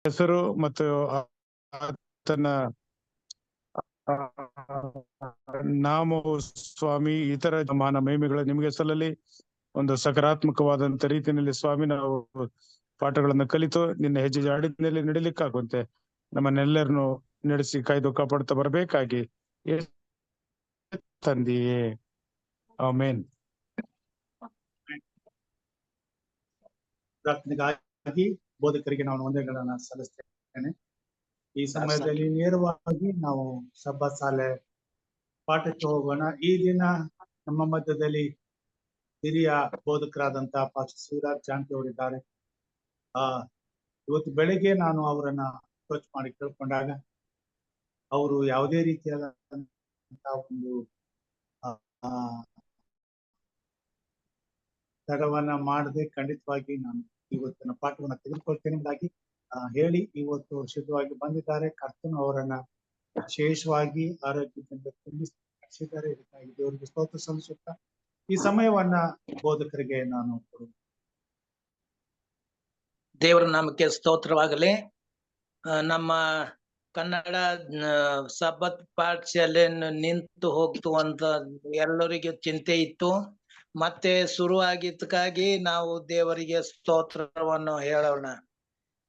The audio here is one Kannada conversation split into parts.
ಹೆಸರು ಮತ್ತು ಆತನ ನಾಮವು ಸ್ವಾಮಿ ಇತರ ಮಾನ ಮಹಿಮೆಗಳು ನಿಮಗೆ ಸಲ್ಲಲಿ. ಒಂದು ಸಕಾರಾತ್ಮಕವಾದಂತ ರೀತಿಯಲ್ಲಿ ಸ್ವಾಮಿ ನಾವು ಪಾಠಗಳನ್ನು ಕಲಿತು ನಿನ್ನ ಹೆಜ್ಜೆ ಜಾಡಿನಲ್ಲಿ ನಡಿಲಿಕ್ಕಾಗುವಂತೆ ನಮ್ಮನ್ನೆಲ್ಲರನ್ನು ನಡೆಸಿ ಕಾಯ್ದು ಕಾಪಾಡ್ತಾ ಬರಬೇಕಾಗಿ ತಂದೆಯೇ, ಆಮೇನ್. ಪ್ರಾರ್ಥನೆಗಾಗಿ ಬೋಧಕರಿಗೆ ನಾನು ವಂದನೆಗಳನ್ನ ಸಲ್ಲಿಸ್ತೇನೆ. ಈ ಸಮಯದಲ್ಲಿ ನೇರವಾಗಿ ನಾವು ಸಬ್ಬಾ ಶಾಲೆ ಪಾಠಕ್ಕೆ ಹೋಗೋಣ. ಈ ದಿನ ನಮ್ಮ ಮಧ್ಯದಲ್ಲಿ ಹಿರಿಯ ಬೋಧಕರಾದಂತ ಪಾಸ್ಟರ್ ಶಿವರಾಜ್ ಜಾಂತಿ ಅವರಿದ್ದಾರೆ. ಇವತ್ತು ಬೆಳಿಗ್ಗೆ ನಾನು ಅವರನ್ನ ಅಪ್ರೋಚ್ ಮಾಡಿ ಕೇಳ್ಕೊಂಡಾಗ ಅವರು ಯಾವುದೇ ರೀತಿಯಾದಂತಹ ಒಂದು ತಡವನ್ನ ಮಾಡದೆ ಖಂಡಿತವಾಗಿ ನಾನು ಇವತ್ತಿನ ಪಾಠವನ್ನ ತೆಗೆದುಕೊಳ್ತೇನೆ ಎಂಬುದಾಗಿ ಹೇಳಿ ಇವತ್ತು ಸಿದ್ಧವಾಗಿ ಬಂದಿದ್ದಾರೆ. ಕರ್ತನು ಅವರನ್ನ ವಿಶೇಷವಾಗಿ ಆರೋಗ್ಯದಿಂದ ತುಂಬಿಸಿದ್ದಾರೆ. ಇದಕ್ಕಾಗಿ ದೇವರಿಗೆ ಸ್ತೋತ್ರ ಸಲ್ಲಿಸುತ್ತಾ ಈ ಸಮಯವನ್ನ ಬೋಧಕರಿಗೆ ನಾನು ದೇವರ ನಾಮಕ್ಕೆ ಸ್ತೋತ್ರವಾಗಲಿ. ನಮ್ಮ ಕನ್ನಡ ಸಬ್ಬತ್ ಪಾಠಶಾಲೆಯನ್ನು ನಿಂತು ಹೋಗ್ತು ಅಂತ ಎಲ್ಲರಿಗೆ ಚಿಂತೆ ಇತ್ತು. ಮತ್ತೆ ಶುರುವಾಗಿದ್ದಕ್ಕಾಗಿ ನಾವು ದೇವರಿಗೆ ಸ್ತೋತ್ರವನ್ನು ಹೇಳೋಣ.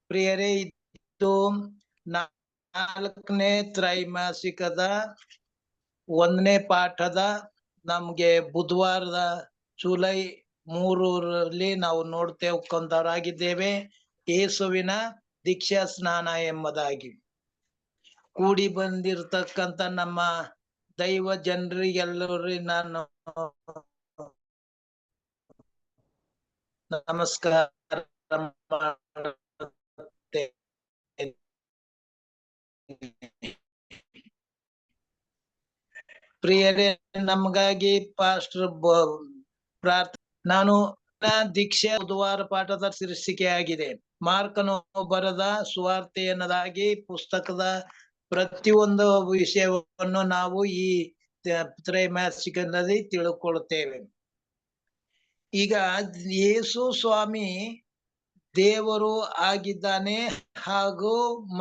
ಪ್ರಿಯರೇ, ಇದು 4ನೇ ತ್ರೈಮಾಸಿಕದ 1ನೇ ಪಾಠದ ನಮ್ಗೆ ಬುಧವಾರದ ಜುಲೈ 3 ನಾವು ನೋಡ್ತೇವೆ ಯೇಸುವಿನ ದೀಕ್ಷಾ ಸ್ನಾನ ಎಂಬುದಾಗಿ. ಕೂಡಿ ಬಂದಿರತಕ್ಕಂತ ನಮ್ಮ ದೈವ ಜನರಿಗೆಲ್ಲರೂ ನಾನು ನಮಸ್ಕಾರ ಪ್ರಿಯರೇ, ನಮಗಾಗಿ ಪಾಸ್ಟರ್ ನಾನು ದೀಕ್ಷೆ ಬುಧವಾರ ಪಾಠದ ಶೀರ್ಷಿಕೆ ಆಗಿದೆ. ಮಾರ್ಕನು ಬರೆದ ಸುವಾರ್ತೆ ಎನ್ನದಾಗಿ ಪುಸ್ತಕದ ಪ್ರತಿಯೊಂದು ವಿಷಯವನ್ನು ನಾವು ಈ ತ್ರೈಮಾಸಿಕದಲ್ಲಿ ತಿಳ್ಕೊಳ್ಳುತ್ತೇವೆ. ಈಗ ಯೇಸು ಸ್ವಾಮಿ ದೇವರು ಆಗಿದ್ದಾನೆ ಹಾಗೂ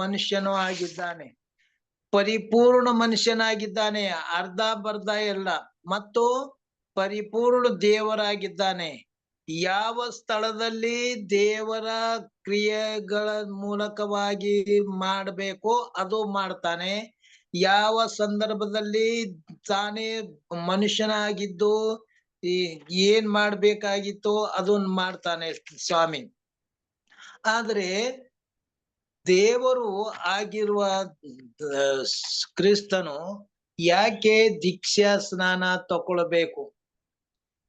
ಮನುಷ್ಯನೂ ಆಗಿದ್ದಾನೆ. ಪರಿಪೂರ್ಣ ಮನುಷ್ಯನಾಗಿದ್ದಾನೆ, ಅರ್ಧ ಬರ್ಧ ಎಲ್ಲ, ಮತ್ತು ಪರಿಪೂರ್ಣ ದೇವರಾಗಿದ್ದಾನೆ. ಯಾವ ಸ್ಥಳದಲ್ಲಿ ದೇವರ ಕ್ರಿಯೆಗಳ ಮೂಲಕವಾಗಿ ಮಾಡಬೇಕೋ ಅದು ಮಾಡ್ತಾನೆ. ಯಾವ ಸಂದರ್ಭದಲ್ಲಿ ತಾನೇ ಮನುಷ್ಯನಾಗಿದ್ದು ಏನ್ ಮಾಡ್ಬೇಕಾಗಿತ್ತೋ ಅದನ್ನ ಮಾಡ್ತಾನೆ ಸ್ವಾಮಿ. ಆದ್ರೆ ದೇವರು ಆಗಿರುವ ಕ್ರಿಸ್ತನು ಯಾಕೆ ದೀಕ್ಷಾ ಸ್ನಾನ ತಗೊಳ್ಬೇಕು?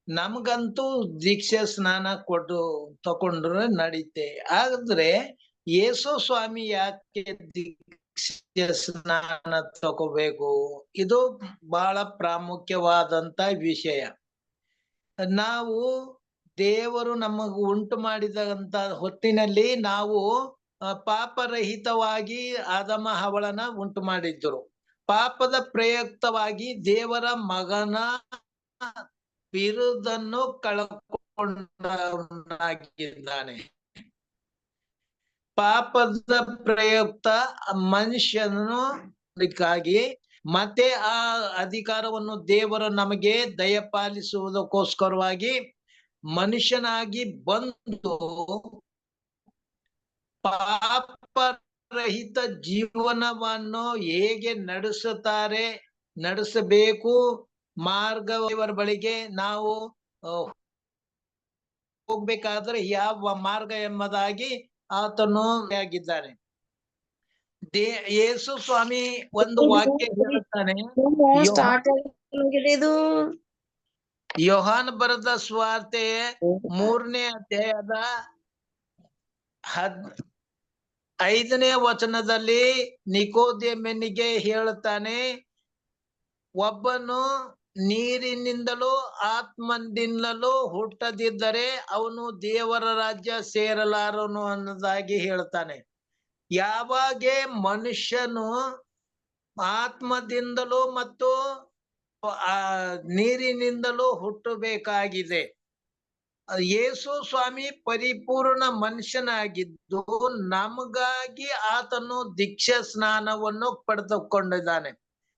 ನಮ್ಗಂತೂ ದೀಕ್ಷಾ ಸ್ನಾನ ತಕೊಂಡ್ರೆ ನಡೀತೆ. ಆದ್ರೆ ಯೇಸು ಸ್ವಾಮಿ ಯಾಕೆ ದೀಕ್ಷಾ ಸ್ನಾನ ತಗೋಬೇಕು? ಇದು ಬಹಳ ಪ್ರಾಮುಖ್ಯವಾದಂತ ವಿಷಯ. ನಾವು ದೇವರು ನಮಗ ಉಂಟು ಮಾಡಿದಂತ ಹೊತ್ತಿನಲ್ಲಿ ನಾವು ಪಾಪರಹಿತವಾಗಿ ಆದಮ ಹವ್ವಳನ್ನ ಉಂಟು ಮಾಡಿದ್ರು. ಪಾಪದ ಪ್ರಯುಕ್ತವಾಗಿ ದೇವರ ಮಗನ ಬಿರುದನ್ನು ಕಳಕೊಂಡಾಗಿದ್ದಾನೆ. ಪಾಪದ ಪ್ರಯುಕ್ತ ಮನುಷ್ಯನು ಮತ್ತೆ ಆ ಅಧಿಕಾರವನ್ನು ದೇವರು ನಮಗೆ ದಯಪಾಲಿಸುವುದಕ್ಕೋಸ್ಕರವಾಗಿ ಮನುಷ್ಯನಾಗಿ ಬಂದು ಪಾಪರಹಿತ ಜೀವನವನ್ನು ಹೇಗೆ ನಡೆಸಬೇಕು ಮಾರ್ಗವರ ಬಳಿಗೆ ನಾವು ಹೋಗ್ಬೇಕಾದ್ರೆ ಯಾವ ಮಾರ್ಗ ಎಂಬುದಾಗಿ ಆತನು ಆಗಿದ್ದಾನೆ. ಯೇಸು ಸ್ವಾಮಿ ಒಂದು ವಾಕ್ಯ ಹೇಳ್ತಾನೆ. ಯೋಹಾನ ಬರೆದ ಸುವಾರ್ತೆ 3ನೇ ಅಧ್ಯಾಯದ 5ನೇ ವಚನದಲ್ಲಿ ನಿಕೋದೇಮನಿಗೆ ಹೇಳುತ್ತಾನೆ, ಒಬ್ಬನು ನೀರಿನಿಂದಲೂ ಆತ್ಮದಿಂದಲೂ ಹುಟ್ಟದಿದ್ದರೆ ಅವನು ದೇವರ ರಾಜ್ಯ ಸೇರಲಾರನು ಅನ್ನೋದಾಗಿ ಹೇಳ್ತಾನೆ. ಯಾವಾಗ ಮನುಷ್ಯನು ಆತ್ಮದಿಂದಲೂ ಮತ್ತು ನೀರಿನಿಂದಲೂ ಹುಟ್ಟಬೇಕಾಗಿದೆ. ಯೇಸು ಸ್ವಾಮಿ ಪರಿಪೂರ್ಣ ಮನುಷ್ಯನಾಗಿದ್ದು ನಮಗಾಗಿ ಆತನು ದೀಕ್ಷಾ ಸ್ನಾನವನ್ನು ಪಡೆದುಕೊಂಡಿದ್ದಾನೆ.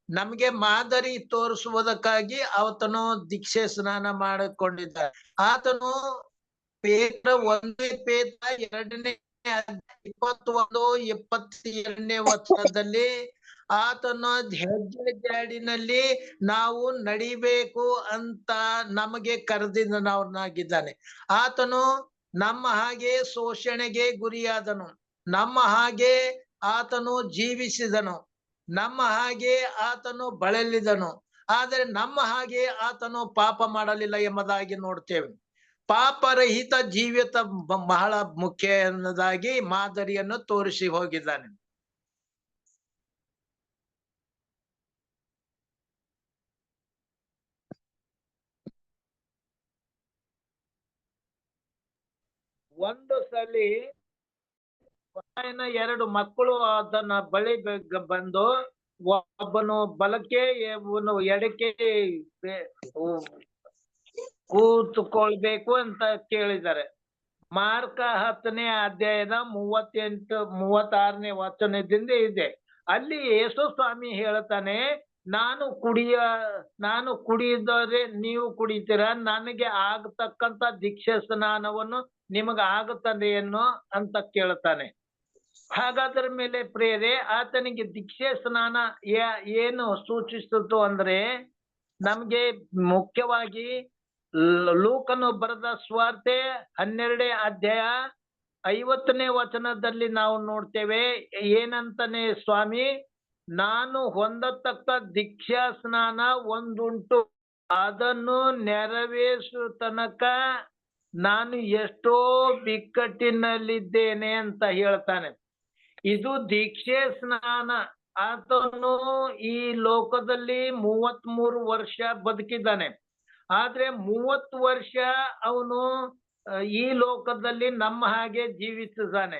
ನಮ್ಗೆ ಮಾದರಿ ತೋರಿಸುವುದಕ್ಕಾಗಿ ಆತನು ದೀಕ್ಷೆ ಸ್ನಾನ ಮಾಡಿಕೊಂಡಿದ್ದಾನೆ. ಆತನು ಪೇತ್ರ 2ನೇ 21-22 ವಚನದಲ್ಲಿ ಆತನ ಹೆಜ್ಜೆ ಜಾಡಿನಲ್ಲಿ ನಾವು ನಡಿಬೇಕು ಅಂತ ನಮಗೆ ಕರೆದಿದ್ದವನಾಗಿದ್ದಾನೆ. ಆತನು ನಮ್ಮ ಹಾಗೆ ಶೋಷಣೆಗೆ ಗುರಿಯಾದನು, ನಮ್ಮ ಹಾಗೆ ಆತನು ಜೀವಿಸಿದನು, ನಮ್ಮ ಹಾಗೆ ಆತನು ಬಳಲಿದನು, ಆದರೆ ನಮ್ಮ ಹಾಗೆ ಆತನು ಪಾಪ ಮಾಡಲಿಲ್ಲ ಎಂಬುದಾಗಿ ನೋಡ್ತೇವೆ. ಪಾಪರಹಿತ ಜೀವಿತ ಬಹಳ ಮುಖ್ಯ ಎನ್ನುವುದಾಗಿ ಮಾದರಿಯನ್ನು ತೋರಿಸಿ ಹೋಗಿದ್ದಾನೆ. ಒಂದು ಸಲಿ 2 ಮಕ್ಕಳು ಅದನ್ನ ಬಳಿ ಬಂದು ಒಬ್ಬನು ಬಲಕ್ಕೆ ಇವನು ಎಡಕ್ಕೆ ಕೂತ್ಕೊಳ್ಬೇಕು ಅಂತ ಕೇಳಿದ್ದಾರೆ. ಮಾರ್ಕ 10ನೇ ಅಧ್ಯಾಯದ 38-36ನೇ ವಚನದಿಂದ ಇದೆ. ಅಲ್ಲಿ ಯೇಸು ಸ್ವಾಮಿ ಹೇಳ್ತಾನೆ, ನಾನು ಕುಡಿದರೆ ನೀವು ಕುಡಿತೀರಾ, ನನಗೆ ಆಗತಕ್ಕಂತ ದೀಕ್ಷಾ ಸ್ನಾನವನ್ನು ನಿಮಗ ಆಗುತ್ತದೆಯೇನೋ ಅಂತ ಕೇಳ್ತಾನೆ. ಹಾಗಾದ್ರ ಮೇಲೆ ಪ್ರಿಯರೇ, ಆತನಿಗೆ ದೀಕ್ಷೆ ಸ್ನಾನ ಏನು ಸೂಚಿಸಿತು ಅಂದ್ರೆ, ನಮ್ಗೆ ಮುಖ್ಯವಾಗಿ ಲೂಕನು ಬರೆದ ಸುವಾರ್ತೆ 12ನೇ ಅಧ್ಯಾಯ 50ನೇ ವಚನದಲ್ಲಿ ನಾವು ನೋಡ್ತೇವೆ. ಏನಂತಾನೆ ಸ್ವಾಮಿ, ನಾನು ಹೊಂದತಕ್ಕ ದೀಕ್ಷಾ ಸ್ನಾನ ಒಂದುಂಟು, ಅದನ್ನು ನೆರವೇರಿಸುವ ತನಕ ನಾನು ಎಷ್ಟೋ ಬಿಕ್ಕಟ್ಟಿನಲ್ಲಿದ್ದೇನೆ ಅಂತ ಹೇಳ್ತಾನೆ. ಇದು ದೀಕ್ಷೆ ಸ್ನಾನ. ಆತನು ಈ ಲೋಕದಲ್ಲಿ 33 ವರ್ಷ ಬದುಕಿದ್ದಾನೆ. ಆದ್ರೆ 30 ವರ್ಷ ಅವನು ಈ ಲೋಕದಲ್ಲಿ ನಮ್ಮ ಹಾಗೆ ಜೀವಿಸಿದ್ದಾನೆ.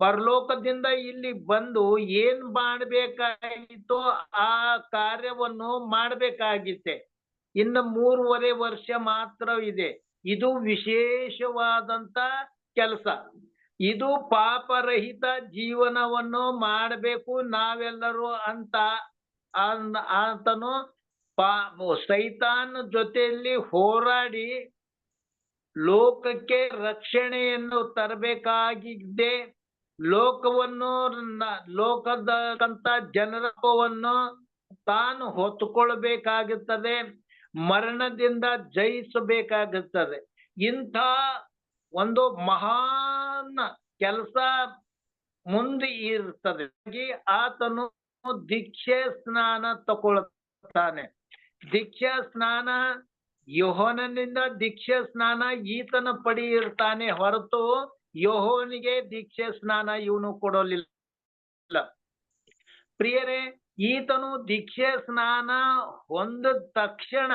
ಪರಲೋಕದಿಂದ ಇಲ್ಲಿ ಬಂದು ಏನ್ ಮಾಡ್ಬೇಕಾಗಿತ್ತೋ ಆ ಕಾರ್ಯವನ್ನು ಮಾಡ್ಬೇಕಾಗಿತ್ತೆ. ಇನ್ನು 3.5 ವರ್ಷ ಮಾತ್ರ ಇದೆ. ಇದು ವಿಶೇಷವಾದಂತ ಕೆಲಸ. ಇದು ಪಾಪರಹಿತ ಜೀವನವನ್ನು ಮಾಡಬೇಕು ನಾವೆಲ್ಲರೂ ಅಂತ ಆತನು ಸೈತಾನ್ ಜೊತೆಯಲ್ಲಿ ಹೋರಾಡಿ ಲೋಕಕ್ಕೆ ರಕ್ಷಣೆಯನ್ನು ತರಬೇಕಾಗಿದೆ. ಲೋಕದಂತ ಜನರನ್ನು ತಾನು ಹೊತ್ತುಕೊಳ್ಬೇಕಾಗುತ್ತದೆ, ಮರಣದಿಂದ ಜಯಿಸಬೇಕಾಗುತ್ತದೆ. ಇಂಥ ಒಂದು ಮಹಾನ್ ಕೆಲಸ ಮುಂದೆ ಇರ್ತದೆ. ಆತನು ದೀಕ್ಷೆ ಸ್ನಾನ ತಗೊಳ್ತಾನೆ. ದೀಕ್ಷಾ ಸ್ನಾನ ಯೋಹಾನನಿಂದ ದೀಕ್ಷಾ ಸ್ನಾನ ಈತನ ಪಡೆಯಿರ್ತಾನೆ ಹೊರತು ಯೋಹಾನಿಗೆ ದೀಕ್ಷೆ ಸ್ನಾನ ಇವನು ಕೊಡಲಿಲ್ಲ. ಪ್ರಿಯರೇ, ಈತನು ದೀಕ್ಷೆ ಸ್ನಾನ ಹೊಂದ ತಕ್ಷಣ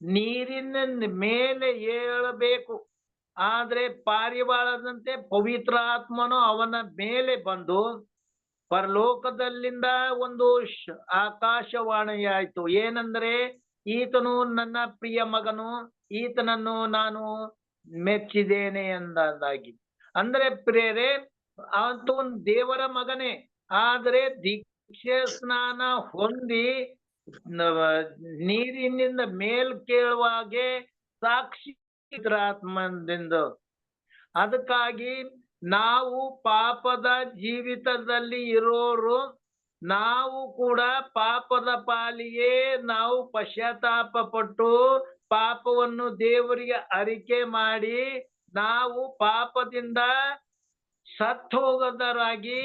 ನೀರಿನ ಮೇಲೆ ಏಳಬೇಕು. ಆದ್ರೆ ಪಾರಿವಾಳದಂತೆ ಪವಿತ್ರ ಆತ್ಮನು ಅವನ ಮೇಲೆ ಬಂದು ಪರಲೋಕದಲ್ಲಿಂದ ಒಂದು ಆಕಾಶವಾಣಿಯಾಯ್ತು. ಏನಂದ್ರೆ, ಈತನು ನನ್ನ ಪ್ರಿಯ ಮಗನು, ಈತನನ್ನು ನಾನು ಮೆಚ್ಚಿದ್ದೇನೆ ಎಂದಾಗಿ. ಅಂದ್ರೆ ಪ್ರಿಯರೇ, ಆತನು ದೇವರ ಮಗನೇ, ಆದ್ರೆ ದೀಕ್ಷೆ ಸ್ನಾನ ಹೊಂದಿ ನೀರಿನಿಂದ ಮೇಲ್ ಕೇಳುವಾಗೆ ಸಾಕ್ಷಿ ಆತ್ಮದಿಂದ. ಅದಕ್ಕಾಗಿ ನಾವು ಪಾಪದ ಜೀವಿತದಲ್ಲಿ ಇರೋರು, ನಾವು ಕೂಡ ಪಾಪದ ಪಾಲಿಗೆ ನಾವು ಪಶ್ಚಾತ್ತಾಪ ಪಟ್ಟು ಪಾಪವನ್ನು ದೇವರಿಗೆ ಅರಿಕೆ ಮಾಡಿ ನಾವು ಪಾಪದಿಂದ ಸತ್ತು ಹೋಗದರಾಗಿ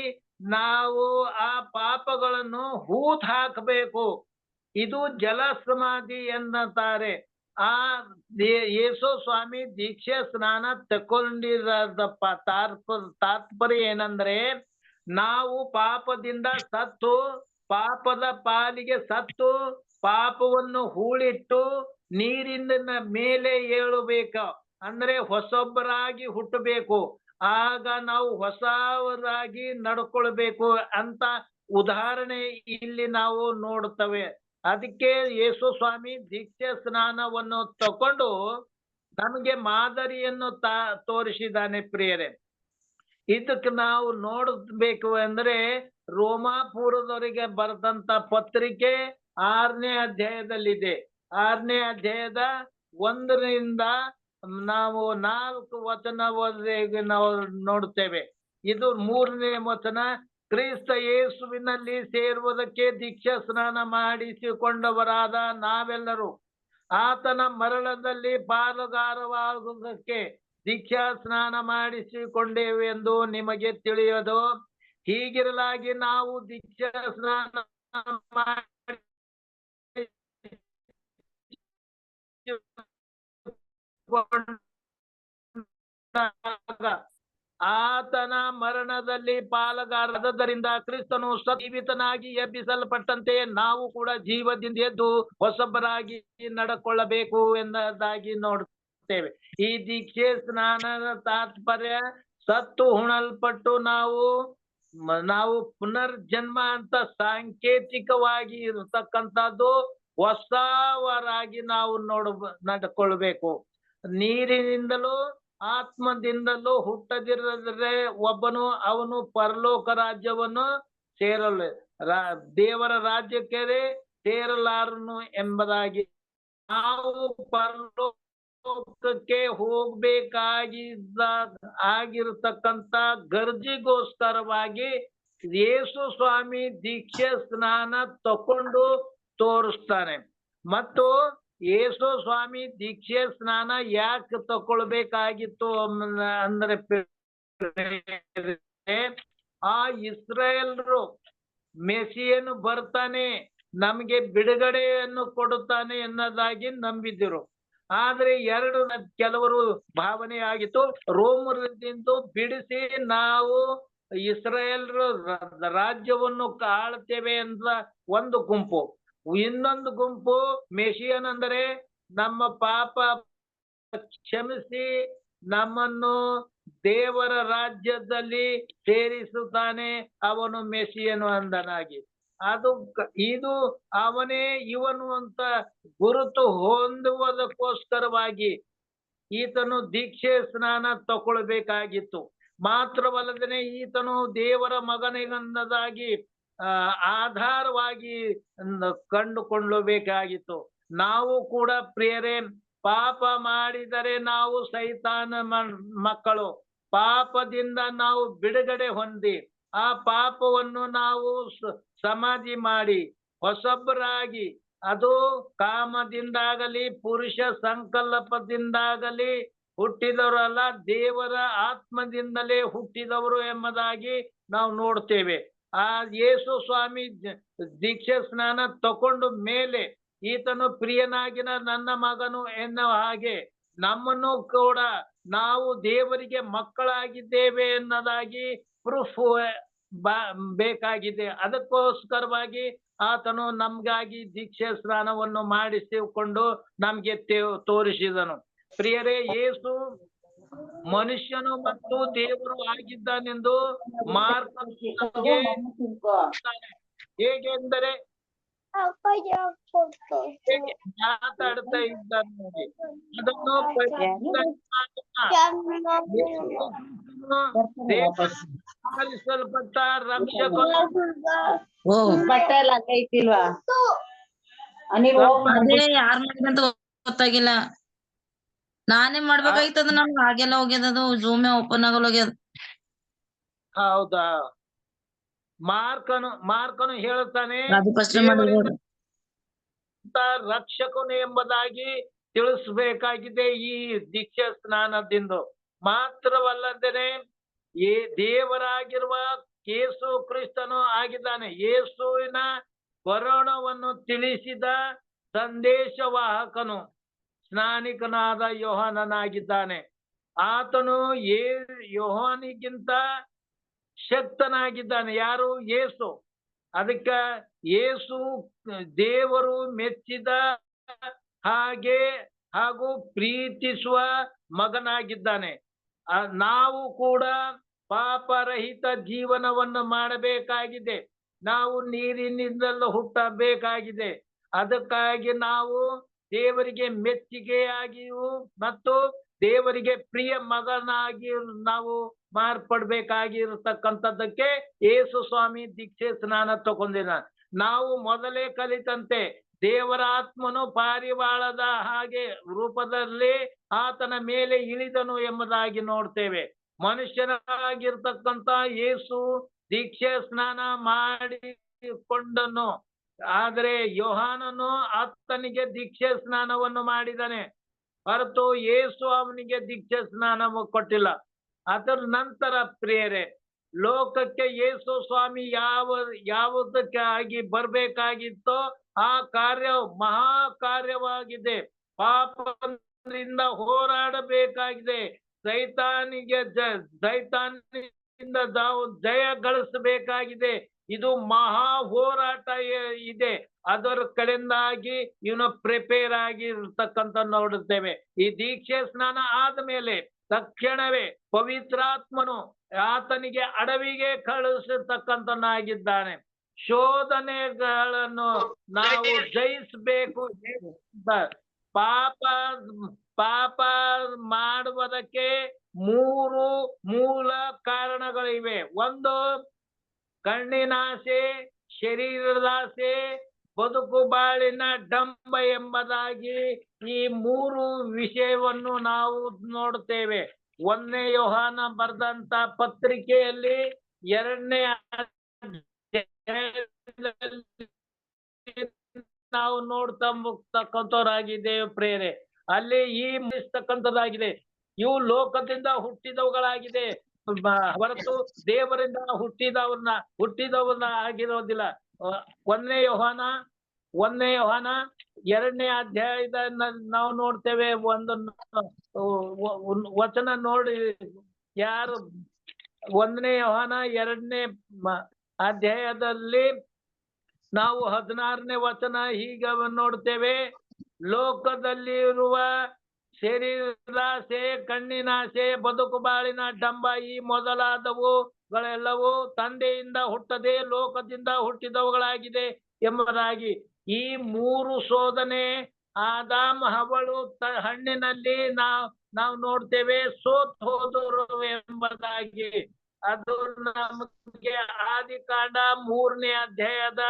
ನಾವು ಆ ಪಾಪಗಳನ್ನು ಹೂತ್ ಹಾಕಬೇಕು. ಇದು ಜಲ ಸಮಾಧಿ ಎನ್ನುತ್ತಾರೆ. ಆ ಯೇಸು ಸ್ವಾಮಿ ದೀಕ್ಷೆ ಸ್ನಾನ ತಕೊಂಡಿರದಪ್ಪ ತಾತ್ಪರ್ಯ ಏನಂದ್ರೆ, ನಾವು ಪಾಪದಿಂದ ಸತ್ತು ಪಾಪದ ಪಾಲಿಗೆ ಸತ್ತು ಪಾಪವನ್ನು ಹೂಳಿಟ್ಟು ನೀರಿನ ಮೇಲೆ ಏಳಬೇಕು. ಅಂದ್ರೆ ಹೊಸೊಬ್ಬರಾಗಿ ಹುಟ್ಟಬೇಕು. ಆಗ ನಾವು ಹೊಸವರಾಗಿ ನಡ್ಕೊಳ್ಬೇಕು ಅಂತ ಉದಾಹರಣೆ ಇಲ್ಲಿ ನಾವು ನೋಡ್ತೇವೆ. ಅದಕ್ಕೆ ಯೇಸು ಸ್ವಾಮಿ ದೀಕ್ಷೆ ಸ್ನಾನವನ್ನು ತಕೊಂಡು ನಮಗೆ ಮಾದರಿಯನ್ನು ತೋರಿಸಿದ್ದಾನೆ ಪ್ರಿಯರೇ. ಇದಕ್ಕೆ ನಾವು ನೋಡಬೇಕು ಅಂದ್ರೆ ರೋಮಾಪುರದವರಿಗೆ ಬರೆದಂತ ಪತ್ರಿಕೆ 6ನೇ ಅಧ್ಯಾಯದಲ್ಲಿದೆ. 6ನೇ ಅಧ್ಯಾಯದ 1ರಿಂದ ನಾವು 4 ವಚನವರೆಗೆ ನಾವು ನೋಡುತ್ತೇವೆ. ಇದು 3ನೇ ವಚನ. ಕ್ರಿಸ್ತ ಯೇಸುವಿನಲ್ಲಿ ಸೇರುವುದಕ್ಕೆ ದೀಕ್ಷಾ ಸ್ನಾನ ಮಾಡಿಸಿಕೊಂಡವರಾದ ನಾವೆಲ್ಲರೂ ಆತನ ಮರಣದಲ್ಲಿ ಪಾಲುಗಾರವಾಗುವುದಕ್ಕೆ ದೀಕ್ಷಾ ಸ್ನಾನ ಮಾಡಿಸಿಕೊಂಡೇವೆ ಎಂದು ನಿಮಗೆ ತಿಳಿಯೋದು. ಹೀಗಿರಲಾಗಿ ನಾವು ದೀಕ್ಷಾ ಸ್ನಾನ ಆತನ ಮರಣದಲ್ಲಿ ಪಾಲುಗಾರರಾದ್ದರಿಂದ ಕ್ರಿಸ್ತನು ಜೀವಿತನಾಗಿ ಎಬ್ಬಿಸಲ್ಪಟ್ಟಂತೆ ನಾವು ಕೂಡ ಜೀವದಿಂದ ಎದ್ದು ಹೊಸಬರಾಗಿ ನಡ್ಕೊಳ್ಳಬೇಕು ಎಂಬುದಾಗಿ ನೋಡುತ್ತೇವೆ. ಈ ದೀಕ್ಷೆ ಸ್ನಾನದ ತಾತ್ಪರ್ಯ ಸತ್ತು ಹುಣಲ್ಪಟ್ಟು ನಾವು ಪುನರ್ಜನ್ಮ ಅಂತ ಸಾಂಕೇತಿಕವಾಗಿ ಇರತಕ್ಕಂಥದ್ದು ಹೊಸವರಾಗಿ ನಾವು ನಡ್ಕೊಳ್ಬೇಕು. ನೀರಿನಿಂದಲೂ ಆತ್ಮದಿಂದಲೂ ಹುಟ್ಟದಿರದ್ರೆ ಅವನು ಪರಲೋಕ ರಾಜ್ಯವನ್ನು ಸೇರಲು ದೇವರ ರಾಜ್ಯಕ್ಕೆ ಸೇರಲಾರನು ಎಂಬುದಾಗಿ ನಾವು ಪರಲೋಕಕ್ಕೆ ಆಗಿರತಕ್ಕಂತ ಗರ್ಜಿಗೋಸ್ಕರವಾಗಿ ಯೇಸು ಸ್ವಾಮಿ ದೀಕ್ಷೆ ಸ್ನಾನ ತಕೊಂಡು ತೋರಿಸ್ತಾನೆ. ಮತ್ತು ಯೇಸು ಸ್ವಾಮಿ ದೀಕ್ಷೆ ಸ್ನಾನ ಯಾಕೆ ತಕೊಳ್ಬೇಕಾಗಿತ್ತು ಅಂದ್ರೆ ಆ ಇಸ್ರಾಯೇಲ್ರು ಮೆಸಿಯನು ಬರ್ತಾನೆ, ನಮ್ಗೆ ಬಿಡುಗಡೆಯನ್ನು ಕೊಡುತ್ತಾನೆ ಎನ್ನೋದಾಗಿ ನಂಬಿದ್ರು. ಆದ್ರೆ ಕೆಲವರು ಭಾವನೆ ಆಗಿತ್ತು, ರೋಮರಿಂದ ಬಿಡಿಸಿ ನಾವು ಇಸ್ರಾಯೇಲ್ರು ರಾಜ್ಯವನ್ನು ಆಳ್ತೇವೆ ಅಂತ ಒಂದು ಗುಂಪು. ಇನ್ನೊಂದು ಗುಂಪು ಮೆಸಿಯನ್ ಅಂದರೆ ನಮ್ಮ ಪಾಪ ಕ್ಷಮಿಸಿ ನಮ್ಮನ್ನು ದೇವರ ರಾಜ್ಯದಲ್ಲಿ ಸೇರಿಸುತ್ತಾನೆ, ಅವನು ಮೆಸಿಯನು ಅಂದನಾಗಿ. ಇದು ಅವನೇ ಇವನು ಅಂತ ಗುರುತು ಹೊಂದುವುದಕ್ಕೋಸ್ಕರವಾಗಿ ಈತನು ದೀಕ್ಷೆ ಸ್ನಾನ ತಗೊಳ್ಬೇಕಾಗಿತ್ತು. ಮಾತ್ರವಲ್ಲದೆ ಈತನು ದೇವರ ಮಗನಿಗನ್ನದಾಗಿ ಆಧಾರವಾಗಿ ಕಂಡುಕೊಳ್ಳಬೇಕಾಗಿತ್ತು. ನಾವು ಕೂಡ ಪ್ರಿಯರೇ ಪಾಪ ಮಾಡಿದರೆ ನಾವು ಸೈತಾನ ಮಕ್ಕಳು. ಪಾಪದಿಂದ ನಾವು ಬಿಡುಗಡೆ ಹೊಂದಿ ಆ ಪಾಪವನ್ನು ನಾವು ಸಮಾಧಿ ಮಾಡಿ ಹೊಸಬರಾಗಿ, ಅದು ಕಾಮದಿಂದಾಗಲಿ ಪುರುಷ ಸಂಕಲ್ಪದಿಂದಾಗಲಿ ಹುಟ್ಟಿದವರಲ್ಲ, ದೇವರ ಆತ್ಮದಿಂದಲೇ ಹುಟ್ಟಿದವರು ಎಂಬುದಾಗಿ ನಾವು ನೋಡ್ತೇವೆ. ಆ ಯೇಸು ಸ್ವಾಮಿ ದೀಕ್ಷೆ ಸ್ನಾನ ತಕೊಂಡು ಮೇಲೆ ಈತನು ಪ್ರಿಯನಾಗಿನ ನನ್ನ ಮಗನು ಎನ್ನುವ ಹಾಗೆ ನಮ್ಮನ್ನು ಕೂಡ ನಾವು ದೇವರಿಗೆ ಮಕ್ಕಳಾಗಿದ್ದೇವೆ ಎನ್ನೋದಾಗಿ ಪ್ರೂಫ್ ಬೇಕಾಗಿದೆ. ಅದಕ್ಕೋಸ್ಕರವಾಗಿ ಆತನು ನಮ್ಗಾಗಿ ದೀಕ್ಷೆ ಸ್ನಾನವನ್ನು ಮಾಡಿಸಿಕೊಂಡು ನಮ್ಗೆ ತೋರಿಸಿದನು. ಪ್ರಿಯರೇ, ಯೇಸು ಮನುಷ್ಯನು ಮತ್ತು ದೇವರು ಆಗಿದ್ದಾನೆಂದು ಮಾರ್ಕ ಹೇಗೆಂದರೆ ಮಾತಾಡ್ತಾ ಇದ್ದಾನೆ ನೋಡಿ. ಅದನ್ನು ಆರಿಸಲ್ಪಟ್ಟ ರಕ್ಷಕನು ಬಟ್ಟೆ ಎಲ್ಲ ಐತಿಲ್ವಾ ಯಾರ್ ಮಾಡಿದಂತ ಗೊತ್ತಾಗಿಲ್ಲ. ನಾನೇ ಮಾಡ್ಬೇಕಾಗಿತ್ತದ, ನಮ್ಗೆ ಹಾಗೆಲ್ಲ ಹೋಗ್ಯದದು, ಜೂಮೇ ಓಪನ್ ಆಗಲ್ ಹೋಗ್ಯದ. ಹೌದಾ? ಮಾರ್ಕನು ಹೇಳುತ್ತಾನೆ ರಕ್ಷಕನು ಎಂಬುದಾಗಿ ತಿಳಿಸ್ಬೇಕಾಗಿದೆ ಈ ದೀಕ್ಷಾ ಸ್ನಾನದಿಂದ. ಮಾತ್ರವಲ್ಲದೆ ದೇವರಾಗಿರುವ ಯೇಸು ಕ್ರಿಸ್ತನು ಆಗಿದ್ದಾನೆ. ಯೇಸುವಿನ ಬರೋಣವನ್ನು ತಿಳಿಸಿದ ಸಂದೇಶವಾಹಕನು ಸ್ನಾನಿಕನಾದ ಯೋಹಾನನಾಗಿದ್ದಾನೆ. ಆತನು ಯೋಹಾನಿಗಿಂತ ಶಕ್ತನಾಗಿದ್ದಾನೆ. ಯಾರು? ಯೇಸು. ಅದಕ್ಕೆ ಯೇಸು ದೇವರು ಮೆಚ್ಚಿದ ಹಾಗೂ ಪ್ರೀತಿಸುವ ಮಗನಾಗಿದ್ದಾನೆ. ನಾವು ಕೂಡ ಪಾಪರಹಿತ ಜೀವನವನ್ನು ಮಾಡಬೇಕಾಗಿದೆ. ನಾವು ನೀರಿನಿಂದಲೂ ಹುಟ್ಟಬೇಕಾಗಿದೆ. ಅದಕ್ಕಾಗಿ ನಾವು ದೇವರಿಗೆ ಮೆಚ್ಚುಗೆಯಾಗಿಯೂ ಮತ್ತು ದೇವರಿಗೆ ಪ್ರಿಯ ಮಗನಾಗಿ ನಾವು ಮಾರ್ಪಡ್ಬೇಕಾಗಿರತಕ್ಕಂಥದ್ದಕ್ಕೆ ಯೇಸು ಸ್ವಾಮಿ ದೀಕ್ಷೆ ಸ್ನಾನ ತಗೊಂಡಿನ. ನಾವು ಮೊದಲೇ ಕಲಿತಂತೆ ದೇವರ ಆತ್ಮನು ಪಾರಿವಾಳದ ಹಾಗೆ ರೂಪದಲ್ಲಿ ಆತನ ಮೇಲೆ ಇಳಿದನು ಎಂಬುದಾಗಿ ನೋಡ್ತೇವೆ. ಮನುಷ್ಯನಾಗಿರ್ತಕ್ಕಂಥ ಯೇಸು ದೀಕ್ಷೆ ಸ್ನಾನ ಮಾಡಿಕೊಂಡನು, ಆದರೆ ಯೋಹಾನನು ಆತನಿಗೆ ದೀಕ್ಷೆ ಸ್ನಾನವನ್ನು ಮಾಡಿದನೆ ಹೊರತು ಯೇಸು ಅವನಿಗೆ ದೀಕ್ಷೆ ಸ್ನಾನ ಕೊಟ್ಟಿಲ್ಲ. ಅದರ ನಂತರ ಪ್ರಿಯರೇ, ಲೋಕಕ್ಕೆ ಯೇಸು ಸ್ವಾಮಿ ಯಾವುದಕ್ಕಾಗಿ ಬರ್ಬೇಕಾಗಿತ್ತೋ ಆ ಕಾರ್ಯ ಮಹಾ ಕಾರ್ಯವಾಗಿದೆ. ಪಾಪದಿಂದ ಹೋರಾಡಬೇಕಾಗಿದೆ. ಸೈತಾನಿಂದ ಜಯ ಗಳಿಸಬೇಕಾಗಿದೆ. ಇದು ಮಹಾ ಹೋರಾಟ ಇದೆ. ಅದರ ಕಡೆಯಿಂದಾಗಿ ಇವನು ಪ್ರಿಪೇರ್ ಆಗಿರ್ತಕ್ಕಂಥ ನೋಡುತ್ತೇವೆ. ಈ ದೀಕ್ಷೆ ಸ್ನಾನ ಆದ್ಮೇಲೆ ತಕ್ಷಣವೇ ಪವಿತ್ರಾತ್ಮನು ಆತನಿಗೆ ಅಡವಿಗೆ ಕಳಿಸಿರ್ತಕ್ಕಂಥನಾಗಿದ್ದಾನೆ. ಶೋಧನೆಗಳನ್ನು ನಾವು ಜಯಿಸಬೇಕು. ಪಾಪ ಮಾಡುವುದಕ್ಕೆ 3 ಮೂಲ ಕಾರಣಗಳಿವೆ. ಒಂದು ಕಣ್ಣಿನಾಸೆ, ಶರೀರದಾಸೆ, ಬದುಕು ಬಾಳಿನ ಡಂಬ ಎಂಬುದಾಗಿ ಈ 3 ವಿಷಯವನ್ನು ನಾವು ನೋಡುತ್ತೇವೆ. 1ನೇ ಯೋಹಾನ ಬರೆದಂತ ಪತ್ರಿಕೆಯಲ್ಲಿ 2ನೇ ನಾವು ನೋಡ್ತಾ ಮುಗ್ತಕ್ಕಂಥವರಾಗಿದ್ದೇವೆ ಪ್ರೇರೆ. ಅಲ್ಲಿ ಈ ಮುಗಿಸ್ತಕ್ಕಂಥದ್ದಾಗಿದೆ. ಇವು ಲೋಕದಿಂದ ಹುಟ್ಟಿದವುಗಳಾಗಿದೆ ಹೊರತು ದೇವರಿಂದ ಹುಟ್ಟಿದವನ್ನ ಆಗಿರೋದಿಲ್ಲ. 1ನೇ ಯೋಹಾನ 2ನೇ ಅಧ್ಯಾಯದ ನಾವು ನೋಡ್ತೇವೆ. ಒಂದು ವಚನ ನೋಡಿ, ಯಾರು 1ನೇ ಯೋಹಾನ 2ನೇ ಅಧ್ಯಾಯದಲ್ಲಿ ನಾವು 16ನೇ ವಚನ ಹೀಗೆ ನೋಡ್ತೇವೆ. ಲೋಕದಲ್ಲಿರುವ ಶರೀರಾಸೆ, ಕಣ್ಣಿನಾಸೆ, ಬದುಕು ಬಾಳಿನ ಡಂಬ ಈ ಮೊದಲಾದವುಗಳೆಲ್ಲವೂ ತಂದೆಯಿಂದ ಹುಟ್ಟದೆ ಲೋಕದಿಂದ ಹುಟ್ಟಿದವುಗಳಾಗಿದೆ ಎಂಬುದಾಗಿ ಈ 3 ಶೋಧನೆ ಆದಾಮ ಹವ್ವಳು ಹಣ್ಣಿನಲ್ಲಿ ನಾವು ನೋಡ್ತೇವೆ ಸೋತ್ ಹೋದರು ಎಂಬುದಾಗಿ. ಅದು ನಮಗೆ ಆದಿಕಾಂಡ 3ನೇ ಅಧ್ಯಾಯದ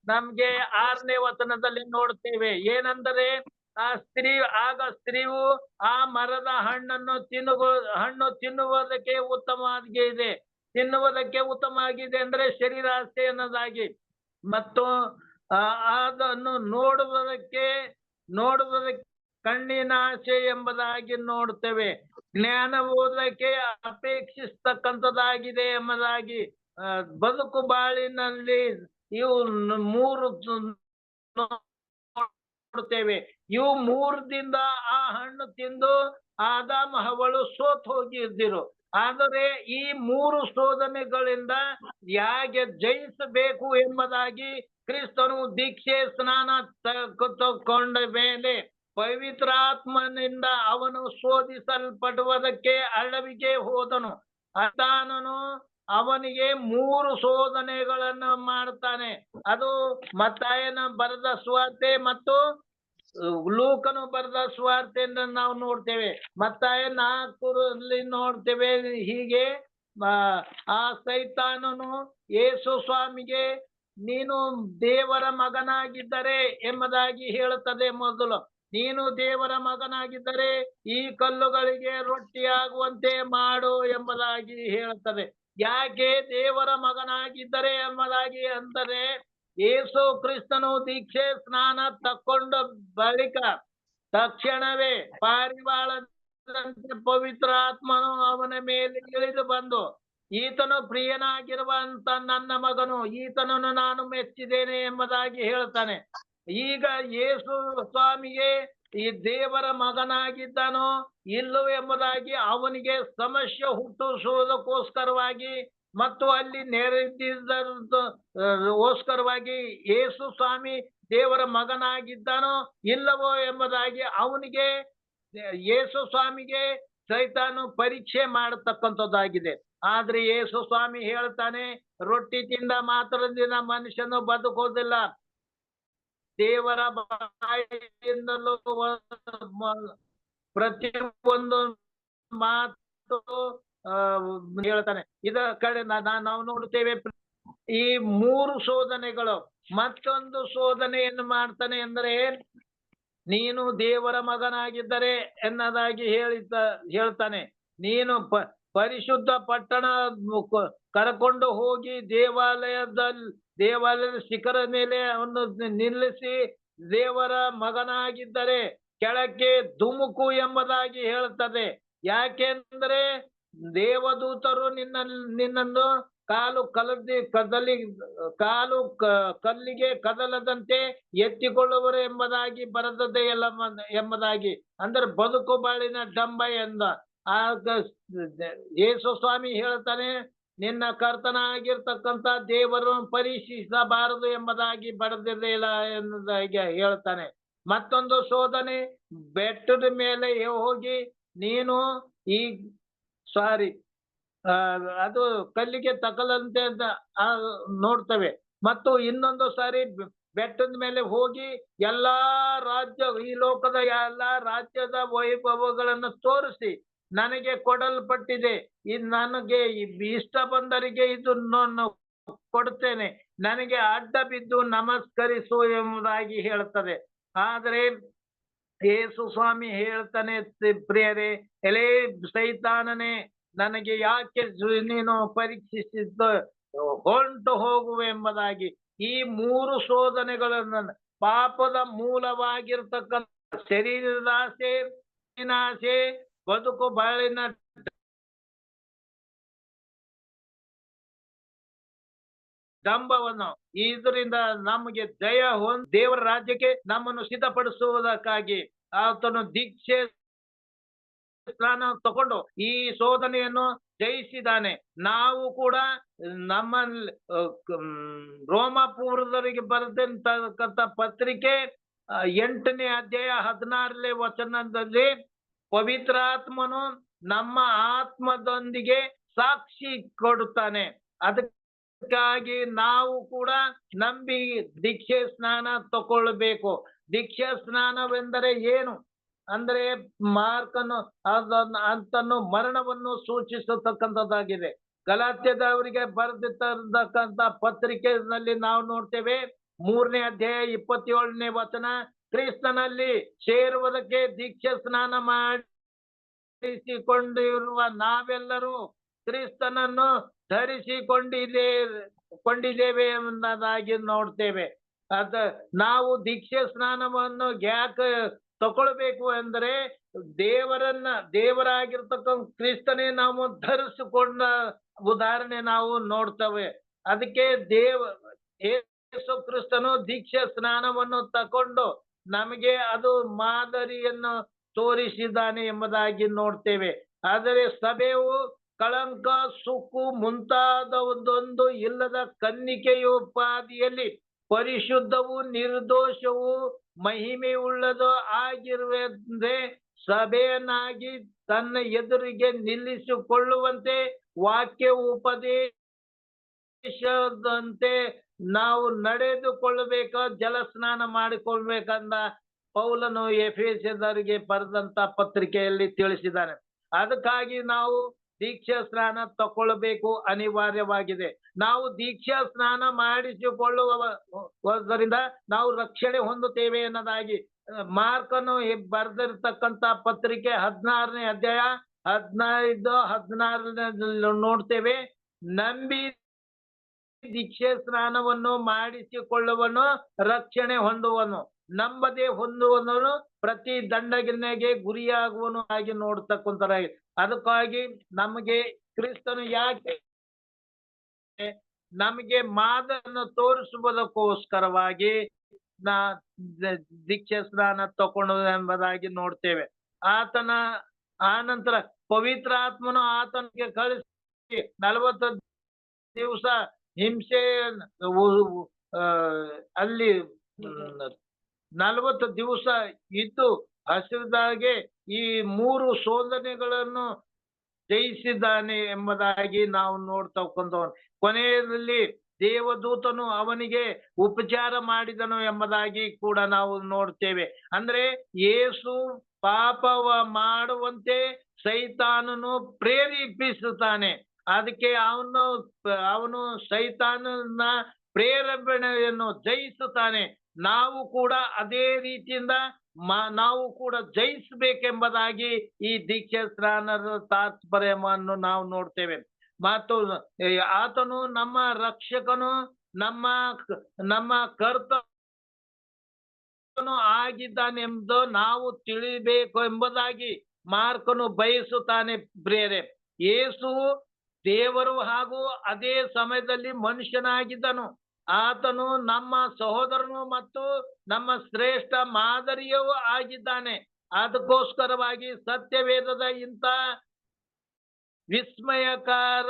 ನಮ್ಗೆ 6ನೇ ವಚನದಲ್ಲಿ ನೋಡ್ತೇವೆ. ಏನಂದರೆ ಸ್ತ್ರೀಯು ಆ ಮರದ ಹಣ್ಣು ತಿನ್ನುವುದಕ್ಕೆ ಉತ್ತಮವಾಗಿದೆ. ತಿನ್ನುವುದಕ್ಕೆ ಉತ್ತಮವಾಗಿದೆ ಅಂದ್ರೆ ಶರೀರಾಸೆ ಅನ್ನೋದಾಗಿ, ಮತ್ತು ಅದನ್ನು ನೋಡುವುದಕ್ಕೆ ಕಣ್ಣಿನ ಆಸೆ ಎಂಬುದಾಗಿ ನೋಡ್ತೇವೆ. ಜ್ಞಾನ ಓದಕ್ಕೆ ಅಪೇಕ್ಷಿಸ್ತಕ್ಕಂಥದ್ದಾಗಿದೆ ಎಂಬುದಾಗಿ. ಬದುಕು ಬಾಳಿನಲ್ಲಿ ಇವು 3 ನೋಡ್ತೇವೆ. ಇವು 3ದಿಂದ ಆ ಹಣ್ಣು ತಿಂದು ಆದಾಮ ಹವ್ವಳು ಸೋತ್ ಹೋಗಿದ್ದರು. ಆದರೆ ಈ 3 ಶೋಧನೆಗಳಿಂದ ಹೇಗೆ ಜಯಿಸಬೇಕು ಎಂಬುದಾಗಿ ಕ್ರಿಸ್ತನು ದೀಕ್ಷೆ ಸ್ನಾನ ತಗೊಂಡ ಮೇಲೆ ಪವಿತ್ರಾತ್ಮನಿಂದ ಅವನು ಶೋಧಿಸಲ್ಪಡುವುದಕ್ಕೆ ಅಡವಿಗೆ ಹೋದನು. ಆತನು ಅವನಿಗೆ 3 ಶೋಧನೆಗಳನ್ನು ಮಾಡ್ತಾನೆ. ಅದು ಮತ್ತಾಯನ ಬರೆದ ಸುವಾರ್ತೆ ಮತ್ತು ಲೂಕನು ಬರೆದ ಸುವಾರ್ತೆಯನ್ನು ನಾವು ನೋಡ್ತೇವೆ. ಮತ್ತಾಯ 4ರಲ್ಲಿ ನೋಡ್ತೇವೆ ಹೀಗೆ, ಆ ಸೈತಾನನು ಯೇಸು ಸ್ವಾಮಿಗೆ ನೀನು ದೇವರ ಮಗನಾಗಿದ್ದರೆ ಎಂಬುದಾಗಿ ಹೇಳುತ್ತದೆ. ಮೊದಲು ನೀನು ದೇವರ ಮಗನಾಗಿದ್ದರೆ ಈ ಕಲ್ಲುಗಳಿಗೆ ರೊಟ್ಟಿಯಾಗುವಂತೆ ಮಾಡು ಎಂಬುದಾಗಿ ಹೇಳುತ್ತದೆ. ಯಾಕೆ ದೇವರ ಮಗನಾಗಿದ್ದರೆ ಎಂಬುದಾಗಿ ಅಂದರೆ, ಯೇಸು ಕ್ರಿಸ್ತನು ದೀಕ್ಷೆ ಸ್ನಾನ ತಕ್ಕೊಂಡ ಬಳಿಕ ತಕ್ಷಣವೇ ಪಾರಿವಾಳದಂತೆ ಪವಿತ್ರ ಆತ್ಮನು ಅವನ ಮೇಲೆ ಇಳಿದು ಬಂದು, ಈತನು ಪ್ರಿಯನಾಗಿರುವಂತ ನನ್ನ ಮಗನು, ಈತನನ್ನು ನಾನು ಮೆಚ್ಚಿದ್ದೇನೆ ಎಂಬುದಾಗಿ ಹೇಳ್ತಾನೆ. ಈಗ ಯೇಸು ಸ್ವಾಮಿಗೆ ಈ ದೇವರ ಮಗನಾಗಿದ್ದಾನೋ ಇಲ್ಲೋ ಎಂಬುದಾಗಿ ಅವನಿಗೆ ಸಮಸ್ಯೆ ಹುಟ್ಟಿಸುವುದಕ್ಕೋಸ್ಕರವಾಗಿ ಮತ್ತು ಅಲ್ಲಿ ನೆರೆದಿದ್ದೋಸ್ಕರವಾಗಿ ಯೇಸು ಸ್ವಾಮಿ ದೇವರ ಮಗನಾಗಿದ್ದಾನೋ ಇಲ್ಲವೋ ಎಂಬುದಾಗಿ ಅವನಿಗೆ ಯೇಸು ಸ್ವಾಮಿಗೆ ಸೈತಾನು ಪರೀಕ್ಷೆ ಮಾಡತಕ್ಕಂಥದ್ದಾಗಿದೆ. ಆದ್ರೆ ಯೇಸು ಸ್ವಾಮಿ ಹೇಳ್ತಾನೆ, ರೊಟ್ಟಿ ತಿಂದ ಮಾತ್ರದಿಂದ ಮನುಷ್ಯನು ಬದುಕೋದಿಲ್ಲ, ದೇವರ ಬಾಯಿಂದಲೂ ಪ್ರತಿ ಒಂದು ಮಾತು ಹೇಳ್ತಾನೆ. ಇದ ಕಡೆ ನಾವು ನೋಡ್ತೇವೆ ಈ 3 ಶೋಧನೆಗಳು. ಮತ್ತೊಂದು ಶೋಧನೆಯನ್ನು ಮಾಡ್ತಾನೆ ಅಂದರೆ, ನೀನು ದೇವರ ಮಗನಾಗಿದ್ದರೆ ಎನ್ನದಾಗಿ ಹೇಳ್ತಾನೆ. ನೀನು ಪರಿಶುದ್ಧ ಪಟ್ಟಣ ಕರ್ಕೊಂಡು ಹೋಗಿ ದೇವಾಲಯದ ಶಿಖರ ಮೇಲೆ ಅವನು ನಿಲ್ಲಿಸಿ, ದೇವರ ಮಗನಾಗಿದ್ದರೆ ಕೆಳಕ್ಕೆ ಧುಮುಕು ಎಂಬುದಾಗಿ ಹೇಳ್ತದೆ. ಯಾಕೆಂದ್ರೆ ದೇವದೂತರು ನಿನ್ನನ್ನು ಕಲ್ಲಿಗೆ ಕದಲದಂತೆ ಎತ್ತಿಕೊಳ್ಳುವರು ಎಂಬುದಾಗಿ ಬರೆದದ್ದೇ ಎಂಬುದಾಗಿ, ಅಂದ್ರೆ ಬದುಕು ಬಾಳಿನ ಡಂಬ ಎಂದ. ಯೇಸು ಸ್ವಾಮಿ ಹೇಳ್ತಾನೆ, ನಿನ್ನ ಕರ್ತನಾಗಿರ್ತಕ್ಕಂಥ ದೇವರು ಪರೀಕ್ಷಿಸಬಾರದು ಎಂಬುದಾಗಿ ಬರೆದಿರಲಿಲ್ಲ ಎಂಬುದಾಗಿ ಹೇಳ್ತಾನೆ. ಮತ್ತೊಂದು ಶೋಧನೆ, ಬೆಟ್ಟದ ಮೇಲೆ ಹೋಗಿ ನೀನು ಅದು ಕಲ್ಲಿಗೆ ತಗಲಂತೆ ಅಂತ ನೋಡ್ತೇವೆ. ಮತ್ತು ಇನ್ನೊಂದು ಸಾರಿ ಬೆಟ್ಟದ ಮೇಲೆ ಹೋಗಿ ಎಲ್ಲಾ ಈ ಲೋಕದ ಎಲ್ಲಾ ರಾಜ್ಯದ ವೈಭವಗಳನ್ನು ತೋರಿಸಿ, ನನಗೆ ಕೊಡಲ್ಪಟ್ಟಿದೆ, ನನಗೆ ಇಷ್ಟ ಬಂದರಿಗೆ ಇದನ್ನು ಕೊಡುತ್ತೇನೆ, ನನಗೆ ಅಡ್ಡ ಬಿದ್ದು ನಮಸ್ಕರಿಸು ಎಂಬುದಾಗಿ ಹೇಳ್ತದೆ. ಆದರೆ ಯೇಸು ಸ್ವಾಮಿ ಹೇಳ್ತಾನೆ, ಪ್ರಿಯರೇ, ಎಲೇ ಸೈತಾನನೇ, ನನಗೆ ಯಾಕೆ ನೀನು ಪರೀಕ್ಷಿಸಿದ್ದು, ಹೊಂಟು ಹೋಗುವೆ ಎಂಬುದಾಗಿ. ಈ 3 ಶೋಧನೆಗಳನ್ನು ಪಾಪದ ಮೂಲವಾಗಿರ್ತಕ್ಕಂಥ ಶರೀರದ ಆಸೆ, ಬದುಕು ಬಾಳಿನ ಡಂಬವನ್ನು, ಇದರಿಂದ ನಮಗೆ ಜಯ ದೇವರ ರಾಜ್ಯಕ್ಕೆ ನಮ್ಮನ್ನು ಸಿದ್ಧಪಡಿಸುವುದಕ್ಕಾಗಿ ಆತನು ದೀಕ್ಷೆ ಸ್ನಾನ ತಗೊಂಡು ಈ ಶೋಧನೆಯನ್ನು ಜಯಿಸಿದ್ದಾನೆ. ನಾವು ಕೂಡ ನಮ್ಮ ರೋಮಾಪುರದವರಿಗೆ ಬರೆದಂತಕ್ಕಂಥ ಪತ್ರಿಕೆ 8ನೇ ಅಧ್ಯಾಯ 16ನೇ ವಚನದಲ್ಲಿ, ಪವಿತ್ರಾತ್ಮನು ನಮ್ಮ ಆತ್ಮದೊಂದಿಗೆ ಸಾಕ್ಷಿ ಕೊಡುತ್ತಾನೆ. ಅದಕ್ಕಾಗಿ ನಾವು ಕೂಡ ನಂಬಿ ದೀಕ್ಷೆ ಸ್ನಾನ ತಗೊಳ್ಬೇಕು. ದೀಕ್ಷೆ ಸ್ನಾನವೆಂದರೆ ಏನು ಅಂದ್ರೆ, ಮಾರ್ಕನು ಅಂತನ್ನು ಮರಣವನ್ನು ಸೂಚಿಸತಕ್ಕಂಥದ್ದಾಗಿದೆ. ಗಲಾತ್ಯದವರಿಗೆ ಬರೆದಿರ್ತಕ್ಕಂಥ ಪತ್ರಿಕೆಯಲ್ಲಿ ನಾವು ನೋಡ್ತೇವೆ, 3ನೇ ಅಧ್ಯಾಯ 27ನೇ ವಚನ, ಕ್ರಿಸ್ತನಲ್ಲಿ ಸೇರುವುದಕ್ಕೆ ದೀಕ್ಷೆ ಸ್ನಾನ ಮಾಡಿಸಿಕೊಂಡಿರುವ ನಾವೆಲ್ಲರೂ ಕ್ರಿಸ್ತನನ್ನು ಧರಿಸಿಕೊಂಡಿದ್ದೇವೆ ಎಂಬುದಾಗಿ ನೋಡ್ತೇವೆ. ನಾವು ದೀಕ್ಷೆ ಸ್ನಾನವನ್ನು ಯಾಕೆ ತಗೊಳ್ಬೇಕು ಅಂದ್ರೆ, ದೇವರಾಗಿರ್ತಕ್ಕಂಥ ಕ್ರಿಸ್ತನೇ ನಾವು ಧರಿಸಿಕೊಂಡ ಉದಾಹರಣೆ ನಾವು ನೋಡ್ತೇವೆ. ಅದಕ್ಕೆ ಯೇಸು ಕ್ರಿಸ್ತನು ದೀಕ್ಷೆ ಸ್ನಾನವನ್ನು ತಕೊಂಡು ನಮಗೆ ಅದು ಮಾದರಿಯನ್ನು ತೋರಿಸಿದ್ದಾನೆ ಎಂಬುದಾಗಿ ನೋಡ್ತೇವೆ. ಆದರೆ ಸಭೆಯು ಕಳಂಕ, ಸುಕ್ಕು ಮುಂತಾದ ಒಂದೊಂದು ಇಲ್ಲದ ಕನ್ನಿಕೆಯೋಪಾದಿಯಲ್ಲಿ ಪರಿಶುದ್ಧವು ನಿರ್ದೋಷವು ಮಹಿಮೆಯುಳ್ಳದು ಆಗಿರುವಂತೆ ಸಭೆಯನ್ನಾಗಿ ತನ್ನ ಎದುರಿಗೆ ನಿಲ್ಲಿಸಿಕೊಳ್ಳುವಂತೆ ವಾಕ್ಯ ಉಪದೇಶದಂತೆ ನಾವು ನಡೆದುಕೊಳ್ಳಬೇಕ, ಜಲಸ್ನಾನ ಮಾಡಿಕೊಳ್ಬೇಕಂದ ಪೌಲನು ಎಫೆಸದವರಿಗೆ ಬರೆದಂತ ಪತ್ರಿಕೆಯಲ್ಲಿ ತಿಳಿಸಿದ್ದಾನೆ. ಅದಕ್ಕಾಗಿ ನಾವು ದೀಕ್ಷಾ ಸ್ನಾನ ತಗೊಳ್ಬೇಕು, ಅನಿವಾರ್ಯವಾಗಿದೆ. ನಾವು ದೀಕ್ಷಾ ಸ್ನಾನ ಮಾಡಿಸಿಕೊಳ್ಳುವುದರಿಂದ ನಾವು ರಕ್ಷಣೆ ಹೊಂದುತ್ತೇವೆ ಅನ್ನೋದಾಗಿ ಮಾರ್ಕನು ಬರೆದಿರ್ತಕ್ಕಂಥ ಪತ್ರಿಕೆ 16ನೇ ಅಧ್ಯಾಯ 15, 16 ನೋಡ್ತೇವೆ. ನಂಬಿ ದೀಕ್ಷೆ ಸ್ನಾನವನ್ನು ಮಾಡಿಸಿಕೊಳ್ಳುವನು ರಕ್ಷಣೆ ಹೊಂದುವನು, ನಂಬದೆ ಹೊಂದುವನು ಪ್ರತಿ ದಂಡನೆಗೆ ಗುರಿಯಾಗುವನು ಆಗಿ ನೋಡ್ತಕ್ಕಂಥ. ಅದಕ್ಕಾಗಿ ನಮಗೆ ಕ್ರಿಸ್ತನು ಯಾಕೆ ನಮಗೆ ಮಾದನ್ನು ತೋರಿಸುವುದಕ್ಕೋಸ್ಕರವಾಗಿ ದೀಕ್ಷೆ ಸ್ನಾನ ತಕೊಳ್ಳುವುದು ಎಂಬುದಾಗಿ ನೋಡ್ತೇವೆ. ಆನಂತರ ಪವಿತ್ರಾತ್ಮನು ಆತನಿಗೆ ಕಳಿಸಿ 40 ದಿವಸ ಹಿಂಸೆ ಅಲ್ಲಿ 40 ದಿವಸ ಇದ್ದು ಹಸಿದಾಗೆ ಈ 3 ಶೋಧನೆಗಳನ್ನು ಜಯಿಸಿದ್ದಾನೆ ಎಂಬುದಾಗಿ ನಾವು ನೋಡ್ತಕ್ಕಂಥವನು. ಕೊನೆಯಲ್ಲಿ ದೇವದೂತನು ಅವನಿಗೆ ಉಪಚಾರ ಮಾಡಿದನು ಎಂಬುದಾಗಿ ಕೂಡ ನಾವು ನೋಡ್ತೇವೆ. ಅಂದ್ರೆ ಯೇಸು ಪಾಪವ ಮಾಡುವಂತೆ ಸೈತಾನನು ಪ್ರೇರೇಪಿಸುತ್ತಾನೆ. ಅದಕ್ಕೆ ಅವನು ಸೈತಾನನ ಪ್ರೇರೇಪಣೆಯನ್ನು ಜಯಿಸುತ್ತಾನೆ. ನಾವು ಕೂಡ ಅದೇ ರೀತಿಯಿಂದ ನಾವು ಕೂಡ ಜಯಿಸಬೇಕೆಂಬುದಾಗಿ ಈ ದೀಕ್ಷೆ ಸ್ನಾನದ ತಾತ್ಪರ್ಯವನ್ನು ನಾವು ನೋಡ್ತೇವೆ. ಮತ್ತು ಆತನು ನಮ್ಮ ರಕ್ಷಕನು, ನಮ್ಮ ಕರ್ತನು ಆಗಿದ್ದಾನೆಂದು ನಾವು ತಿಳಿಬೇಕು ಎಂಬುದಾಗಿ ಮಾರ್ಕನು ಬಯಸುತ್ತಾನೆ. ಪ್ರಿಯರೇ, ಯೇಸು ದೇವರು ಹಾಗೂ ಅದೇ ಸಮಯದಲ್ಲಿ ಮನುಷ್ಯನಾಗಿದ್ದನು. ಆತನು ನಮ್ಮ ಸಹೋದರನು ಮತ್ತು ನಮ್ಮ ಶ್ರೇಷ್ಠ ಮಾದರಿಯೂ ಆಗಿದ್ದಾನೆ. ಅದಕ್ಕೋಸ್ಕರವಾಗಿ ಸತ್ಯವೇದದ ಇಂಥ ವಿಸ್ಮಯಕಾರ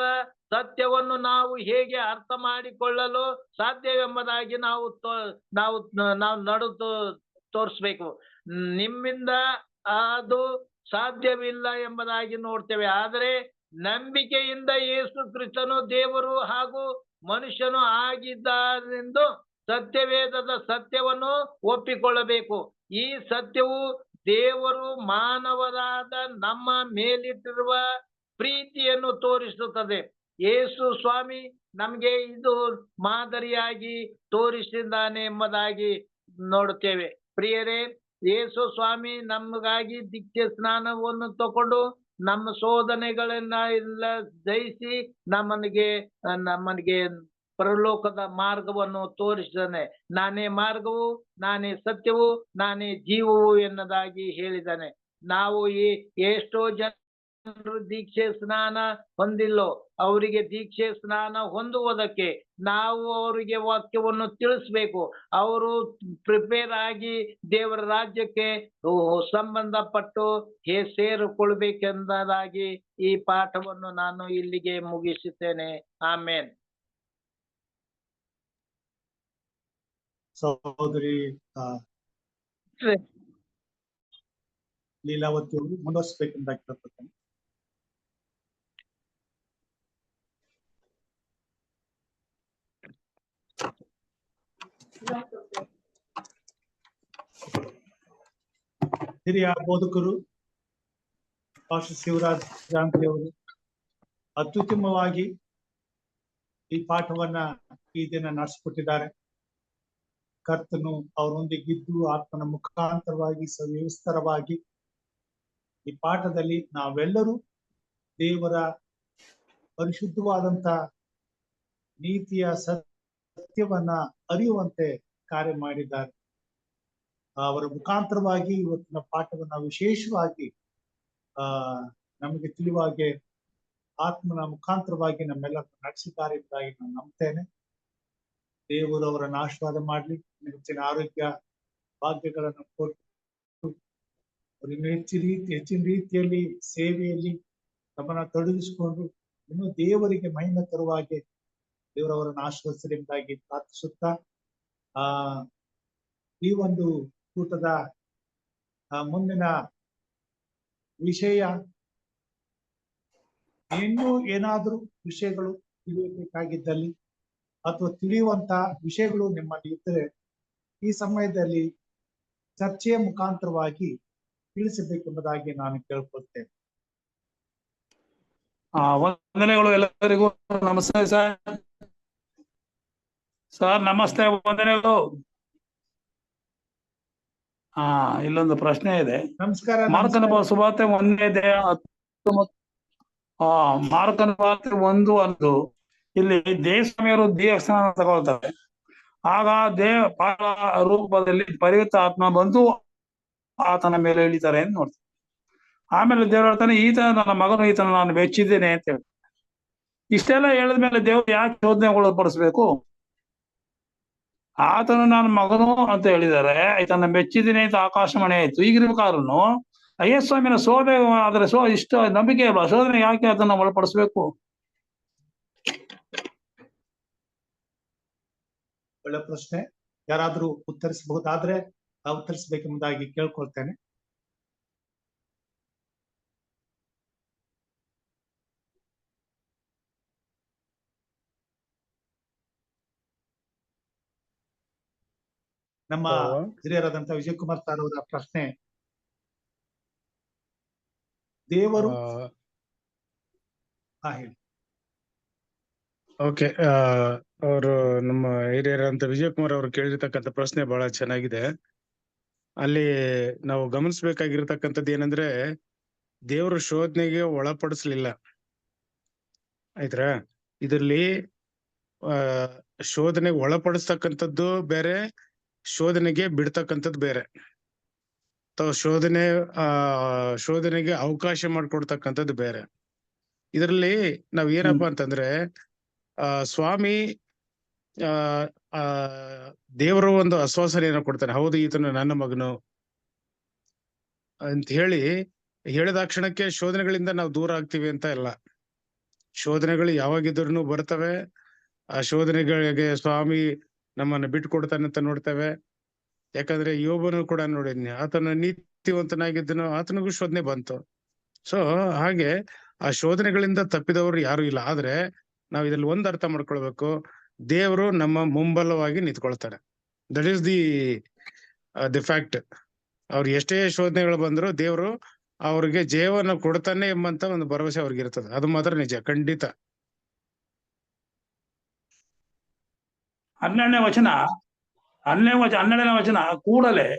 ಸತ್ಯವನ್ನು ನಾವು ಹೇಗೆ ಅರ್ಥ ಮಾಡಿಕೊಳ್ಳಲು ಸಾಧ್ಯವೆಂಬುದಾಗಿ ನಾವು ನಡೆದು ತೋರಿಸ್ಬೇಕು. ನಿಮ್ಮಿಂದ ಅದು ಸಾಧ್ಯವಿಲ್ಲ ಎಂಬುದಾಗಿ ನೋಡ್ತೇವೆ. ಆದರೆ ನಂಬಿಕೆಯಿಂದ ಯೇಸು ಕ್ರಿಸ್ತನು ದೇವರು ಹಾಗೂ ಮನುಷ್ಯನು ಆಗಿದ್ದಾರೆಂದು ಸತ್ಯವೇದದ ಸತ್ಯವನ್ನು ಒಪ್ಪಿಕೊಳ್ಳಬೇಕು. ಈ ಸತ್ಯವು ದೇವರು ಮಾನವರಾದ ನಮ್ಮ ಮೇಲಿಟ್ಟಿರುವ ಪ್ರೀತಿಯನ್ನು ತೋರಿಸುತ್ತದೆ. ಯೇಸು ಸ್ವಾಮಿ ನಮ್ಗೆ ಇದು ಮಾದರಿಯಾಗಿ ತೋರಿಸಿದ್ದಾನೆ ಎಂಬುದಾಗಿ ನೋಡುತ್ತೇವೆ. ಪ್ರಿಯರೇ, ಯೇಸು ಸ್ವಾಮಿ ನಮಗಾಗಿ ದೀಕ್ಷೆ ಸ್ನಾನವನ್ನು ತಕೊಂಡು ನಮ್ಮ ಶೋಧನೆಗಳನ್ನ ಎಲ್ಲ ಜಯಿಸಿ ನಮ್ಮನಿಗೆ ಪರಲೋಕದ ಮಾರ್ಗವನ್ನು ತೋರಿಸಿದ್ದಾನೆ. ನಾನೇ ಮಾರ್ಗವು, ನಾನೇ ಸತ್ಯವು, ನಾನೇ ಜೀವವು ಎನ್ನದಾಗಿ ಹೇಳಿದ್ದಾನೆ. ನಾವು ಎಷ್ಟೋ ಜನರು ದೀಕ್ಷೆ ಸ್ನಾನ ಹೊಂದಿಲ್ಲೋ, ಅವರಿಗೆ ದೀಕ್ಷೆ ಸ್ನಾನ ಹೊಂದುವುದಕ್ಕೆ ನಾವು ಅವರಿಗೆ ವಾಕ್ಯವನ್ನು ತಿಳಿಸ್ಬೇಕು. ಅವರು ಪ್ರಿಪೇರ್ ಆಗಿ ದೇವರ ರಾಜ್ಯಕ್ಕೆ ಸಂಬಂಧಪಟ್ಟು ಸೇರಿಕೊಳ್ಬೇಕೆಂಬುದಾಗಿ ಈ ಪಾಠವನ್ನು ನಾನು ಇಲ್ಲಿಗೆ ಮುಗಿಸುತ್ತೇನೆ. ಆಮೇನ್. ಸಹೋದರಿ ಲೀಲಾವತಿ ಅವರು ಮುಂದುವರಿಸಬೇಕೆಂದು ಕೇಳ್ಕೊಳ್ತೇನೆ. ಹಿರಿಯ ಬೋಧಕರು ಪಾಸ್ಟರ್ ಶಿವರಾಜ್ ಜಾಂತಿ ಅವರು ಅತ್ಯುತ್ತಮವಾಗಿ ಈ ಪಾಠವನ್ನ ಈ ದಿನ ನಡೆಸಿಕೊಟ್ಟಿದ್ದಾರೆ. ಕರ್ತನು ಅವರೊಂದಿಗಿದ್ದು ಆತ್ಮನ ಮುಖಾಂತರವಾಗಿ ಸವಿಸ್ತರವಾಗಿ ಈ ಪಾಠದಲ್ಲಿ ನಾವೆಲ್ಲರೂ ದೇವರ ಪರಿಶುದ್ಧವಾದಂತ ನೀತಿಯ ಸತ್ಯವನ್ನ ಅರಿಯುವಂತೆ ಕಾರ್ಯ ಮಾಡಿದ್ದಾರೆ. ಅವರ ಮುಖಾಂತರವಾಗಿ ಇವತ್ತಿನ ಪಾಠವನ್ನ ವಿಶೇಷವಾಗಿ ನಮಗೆ ತಿಳಿವಾಗೆ ಆತ್ಮನ ಮುಖಾಂತರವಾಗಿ ನಮ್ಮೆಲ್ಲ ನಡೆಸಿದ್ದಾರೆ ಎಂಬುದಾಗಿ ನಾನು ನಂಬ್ತೇನೆ. ದೇವರು ಅವರನ್ನು ಆಶೀರ್ವಾದ ಮಾಡ್ಲಿ, ಹೆಚ್ಚಿನ ಆರೋಗ್ಯ ಭಾಗ್ಯಗಳನ್ನು ಕೊಟ್ಟು ಹೆಚ್ಚಿನ ರೀತಿಯಲ್ಲಿ ಸೇವೆಯಲ್ಲಿ ತಮ್ಮನ್ನ ತೊಡಗಿಸಿಕೊಂಡು ಇನ್ನು ದೇವರಿಗೆ ಮಹಿಮೆ ತರುವಾಗೆ ದೇವರವರನ್ನು ಆಶೀರ್ವದಿಸಲಿ ಎಂಬುದಾಗಿ ಪ್ರಾರ್ಥಿಸುತ್ತಾ ಈ ಒಂದು ಕೂಟದ ಮುಂದಿನ ವಿಷಯ ಇನ್ನೂ ಏನಾದರೂ ವಿಷಯಗಳು ತಿಳಿಯಬೇಕಾಗಿದ್ದಲ್ಲಿ ಅಥವಾ ತಿಳಿಯುವಂತ ವಿಷಯಗಳು ನಿಮ್ಮಲ್ಲಿ ಇದ್ದರೆ ಈ ಸಮಯದಲ್ಲಿ ಚರ್ಚೆಯ ಮುಖಾಂತರವಾಗಿ ತಿಳಿಸಬೇಕೆಂಬುದಾಗಿ ನಾನು ಕೇಳ್ಕೊಳ್ತೇನೆ. ವಂದನೆಗಳು ಎಲ್ಲರಿಗೂ. ನಮಸ್ತೆ ಸರ್. ಸರ್ ನಮಸ್ತೆ, ವಂದನೆಗಳು. ಇಲ್ಲೊಂದು ಪ್ರಶ್ನೆ ಇದೆ. ನಮಸ್ಕಾರ. ಮಾರ್ಕನ ಸುವಾರ್ತೆ 1ನೇ ಅಧ್ಯಾಯ 19 ಮಾರ್ಕನ ಸುವಾರ್ತೆ 1:1 ಇಲ್ಲಿ ದೇವಸ್ವಾಮಿಯರು ದೇವಸ್ಥಾನ ತಗೊಳ್ತಾರೆ. ಆಗ ರೂಪದಲ್ಲಿ ಪರಿವೃತ್ತ ಆತ್ಮ ಬಂದು ಆತನ ಮೇಲೆ ಇಳಿತಾರೆ ಅಂತ ನೋಡ್ತಾರೆ. ಆಮೇಲೆ ದೇವ್ರು ಹೇಳ್ತಾನೆ, ಈತನ ನನ್ನ ಮಗನು, ಈತನ ನಾನು ಮೆಚ್ಚಿದ್ದೇನೆ ಅಂತ ಹೇಳ್ತಾರೆ. ಇಷ್ಟೆಲ್ಲ ಹೇಳಿದ್ಮೇಲೆ ದೇವ್ರು ಯಾಕೆ ಶೋಧನೆಗೊಳಪಡಿಸ್ಬೇಕು? ಆತನು ನನ್ನ ಮಗನು ಅಂತ ಹೇಳಿದ್ದಾರೆ, ಈತನ ಮೆಚ್ಚಿದ್ದೀನಿ ಅಂತ ಆಕಾಶವಾಣಿ ಆಯ್ತು. ಈಗಿರ್ಬೇಕಾದ್ರೂ ಅಯ್ಯಸ್ವಾಮಿನ ಶೋಧನೆ ಆದ್ರೆ ಇಷ್ಟ ನಂಬಿಕೆ ಅಲ್ವಾ? ಶೋಧನೆ ಯಾಕೆ ಅದನ್ನ ಒಳಪಡಿಸ್ಬೇಕು? ಒಳ್ಳೆ ಪ್ರಶ್ನೆ. ಯಾರಾದ್ರೂ ಉತ್ತರಿಸಬಹುದಾದ್ರೆ ಉತ್ತರಿಸಬೇಕೆಂಬುದಾಗಿ ಕೇಳ್ಕೊಳ್ತೇನೆ. ನಮ್ಮ ಹಿರಿಯರಾದಂತ ವಿಜಯ್ ಕುಮಾರ್ ಸರ್ ಅವರ ಪ್ರಶ್ನೆ, ದೇವರು ಹೇಳಿ. ಓಕೆ, ಅವರು ನಮ್ಮ ಹಿರಿಯರಂತ ವಿಜಯ್ ಕುಮಾರ್ ಅವರು ಕೇಳಿರ್ತಕ್ಕಂಥ ಪ್ರಶ್ನೆ ಬಹಳ ಚೆನ್ನಾಗಿದೆ. ಅಲ್ಲಿ ನಾವು ಗಮನಿಸಬೇಕಾಗಿರ್ತಕ್ಕಂಥದ್ದು ಏನಂದ್ರೆ, ದೇವರು ಶೋಧನೆಗೆ ಒಳಪಡಿಸ್ಲಿಲ್ಲ. ಆಯ್ತಾ? ಇದರಲ್ಲಿ ಶೋಧನೆಗೆ ಒಳಪಡಿಸ್ತಕ್ಕಂಥದ್ದು ಬೇರೆ, ಶೋಧನೆಗೆ ಬಿಡ್ತಕ್ಕಂಥದ್ದು ಬೇರೆ. ಅಥವಾ ಶೋಧನೆಗೆ ಅವಕಾಶ ಮಾಡಿಕೊಡ್ತಕ್ಕಂಥದ್ದು ಬೇರೆ. ಇದರಲ್ಲಿ ನಾವ್ ಏನಪ್ಪಾ ಅಂತಂದ್ರೆ, ಸ್ವಾಮಿ ದೇವರು ಒಂದು ಆಶ್ವಾಸನೆಯನ್ನು ಕೊಡ್ತಾನೆ, ಹೌದು ಈತನು ನನ್ನ ಮಗನು ಅಂತ ಹೇಳಿದ ಕ್ಷಣಕ್ಕೆ ಶೋಧನೆಗಳಿಂದ ನಾವು ದೂರ ಆಗ್ತೀವಿ ಅಂತ ಇಲ್ಲ. ಶೋಧನೆಗಳು ಯಾವಾಗಿದ್ರು ಬರ್ತವೆ. ಆ ಶೋಧನೆಗಳಿಗೆ ಸ್ವಾಮಿ ನಮ್ಮನ್ನ ಬಿಟ್ಕೊಡ್ತಾನೆ ಅಂತ ನೋಡ್ತೇವೆ. ಯಾಕಂದ್ರೆ ಯೋಬನು ಕೂಡ ನೋಡಿದ್ನಿ, ಆತನ ನೀತಿವಂತನಾಗಿದ್ದನು, ಆತನಿಗೂ ಶೋಧನೆ ಬಂತು. ಸೊ ಹಾಗೆ ಆ ಶೋಧನೆಗಳಿಂದ ತಪ್ಪಿದವರು ಯಾರು ಇಲ್ಲ. ಆದ್ರೆ ನಾವ್ ಇದ್ರಲ್ಲಿ ಒಂದ್ ಅರ್ಥ ಮಾಡ್ಕೊಳ್ಬೇಕು, ದೇವರು ನಮ್ಮ ಮುಂಬಲವಾಗಿ ನಿಂತ್ಕೊಳ್ತಾರೆ. That is the fact. ಅವ್ರು ಎಷ್ಟೇ ಶೋಧನೆಗಳು ಬಂದ್ರು ದೇವರು ಅವ್ರಿಗೆ ಜಯವನ್ನು ಕೊಡ್ತಾನೆ ಎಂಬಂತ ಒಂದು ಭರವಸೆ ಅವ್ರಿಗೆ ಇರ್ತದೆ. ಅದು ಮಾತ್ರ ನಿಜ, ಖಂಡಿತ. 12ನೇ ವಚನ, ಕೂಡಲೇ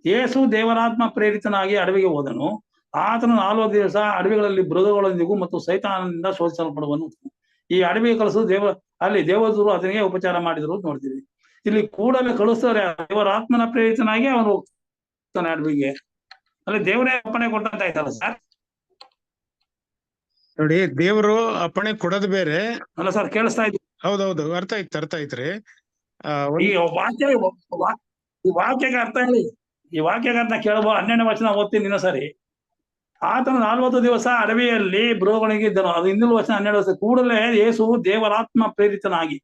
ಯೇಸು ದೇವರಾತ್ಮ ಪ್ರೇರಿತನಾಗಿ ಅಡವಿಗೆ ಹೋದನು. ಆತನು 40 ದಿವಸ ಅಡವಿಗಳಲ್ಲಿ ಮೃಗಗಳೊಂದಿಗೂ ಮತ್ತು ಸೈತಾನನಿಂದ ಶೋಧಿಸಲ್ಪಡುವನು. ಈ ಅಡವಿಗೆ ಕಳಿಸೋದು ಅಲ್ಲಿ ದೇವದೂರು ಅದನಿಗೆ ಉಪಚಾರ ಮಾಡಿದ್ರು ನೋಡ್ತೀವಿ. ಇಲ್ಲಿ ಕೂಡಲೇ ಕಳಿಸ್ತಾರೆ, ದೇವರಾತ್ಮನ ಪ್ರೇರಿತನಾಗಿ ಅವನು ಹೋಗ್ತಾನೆ ಅಡವಿಗೆ. ಅಲ್ಲಿ ದೇವರೇ ಅಪ್ಪಣೆ ಕೊಟ್ಟಂತ ಆಯ್ತಲ್ಲ ಸರ್? ನೋಡಿ, ದೇವರು ಅಪ್ಪಣೆ ಕೊಡೋದು ಬೇರೆ ಅಲ್ಲ ಸರ್, ಕೇಳಿಸ್ತಾ ಇದ್ವಿ. ಹೌದೌದು, ಅರ್ಥ ಐತ್ರಿ. ಈ ವಾಕ್ಯಕ್ಕೆ ಅರ್ಥ ಹೇಳಿ. ಈ ವಾಕ್ಯಕ್ಕೆ ಅರ್ಥ ಕೇಳಬೋ. 12ನೇ ವಚನ ಓದ್ತೀನಿ ಇನ್ನೂ ಸರಿ. ಆತನು 40 ದಿವಸ ಅಡವಿಯಲ್ಲಿ ಮೃಗಗಳಿಗೆ ಇದ್ದನು. ಅದು ಇನ್ನೊಂದು ವಚನ 12 ವರ್ಷ. ಕೂಡಲೇ ಯೇಸು ದೇವರಾತ್ಮ ಪ್ರೇರಿತನಾಗಿ,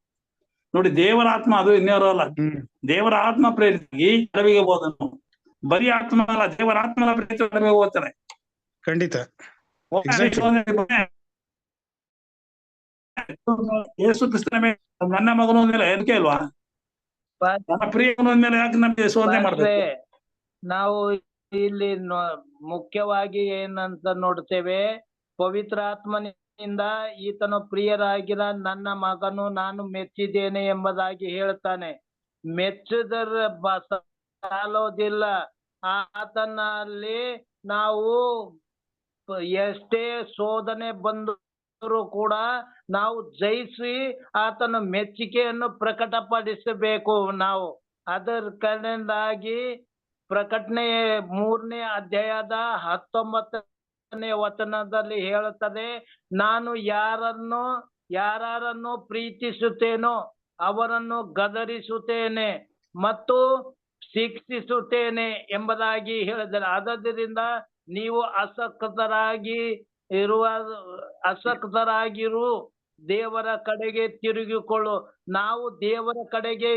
ನೋಡಿ ದೇವರಾತ್ಮ, ಅದು ಇನ್ಯಾರು ಅಲ್ಲ, ದೇವರ ಆತ್ಮ ಪ್ರೇರಿತನಾಗಿ ಅಡವಿಗೆ ಹೋದನು. ಬರೀ ಆತ್ಮ ಅಲ್ಲ, ದೇವರಾತ್ಮನ ಪ್ರೇರಿತ ಅಡವಿಗೆ ಹೋಗ್ತಾನೆ. ಖಂಡಿತ. ಯೇಸು ಕ್ರಿಸ್ತನ ಮೇಲೆ ನನ್ನ ಮಗನ ಮೇಲೆ ಏನಕ್ಕೆ ಇಲ್ವಾ? ನನ್ನ ಪ್ರಿಯನ ಮೇಲೆ ಯಾಕೆ ನಮ್ಗೆ ಶೋಧನೆ ಮಾಡ್ತಾರೆ? ನಾವು ಇಲ್ಲಿ ಮುಖ್ಯವಾಗಿ ಏನಂತ ನೋಡ್ತೇವೆ, ಪವಿತ್ರಾತ್ಮನಿಂದ ಈತನು ಪ್ರಿಯರಾಗಿರ ನನ್ನ ಮಗನು ನಾನು ಮೆಚ್ಚಿದ್ದೇನೆ ಎಂಬುದಾಗಿ ಹೇಳ್ತಾನೆ. ಮೆಚ್ಚಿದರ ಸಾಲೋದಿಲ್ಲ. ಆತನಲ್ಲಿ ನಾವು ಎಷ್ಟೇ ಶೋಧನೆ ಬಂದರೂ ಕೂಡ ನಾವು ಜಯಿಸಿ ಆತನ ಮೆಚ್ಚುಗೆಯನ್ನು ಪ್ರಕಟಪಡಿಸಬೇಕು ನಾವು. ಅದರ ಕಾರಣದಿಂದಾಗಿ ಪ್ರಕಟಣೆ 3ನೇ ಅಧ್ಯಾಯದ 19ನೇ ವಚನದಲ್ಲಿ ಹೇಳುತ್ತದೆ, ನಾನು ಯಾರನ್ನು ಪ್ರೀತಿಸುತ್ತೇನೋ ಅವರನ್ನು ಗದರಿಸುತ್ತೇನೆ ಮತ್ತು ಶಿಕ್ಷಿಸುತ್ತೇನೆ ಎಂಬುದಾಗಿ ಹೇಳಿದ್ದಾರೆ. ಆದ್ದರಿಂದ ನೀವು ಅಸಕ್ತರಾಗಿರು, ದೇವರ ಕಡೆಗೆ ತಿರುಗಿಕೊಳ್ಳು. ನಾವು ದೇವರ ಕಡೆಗೆ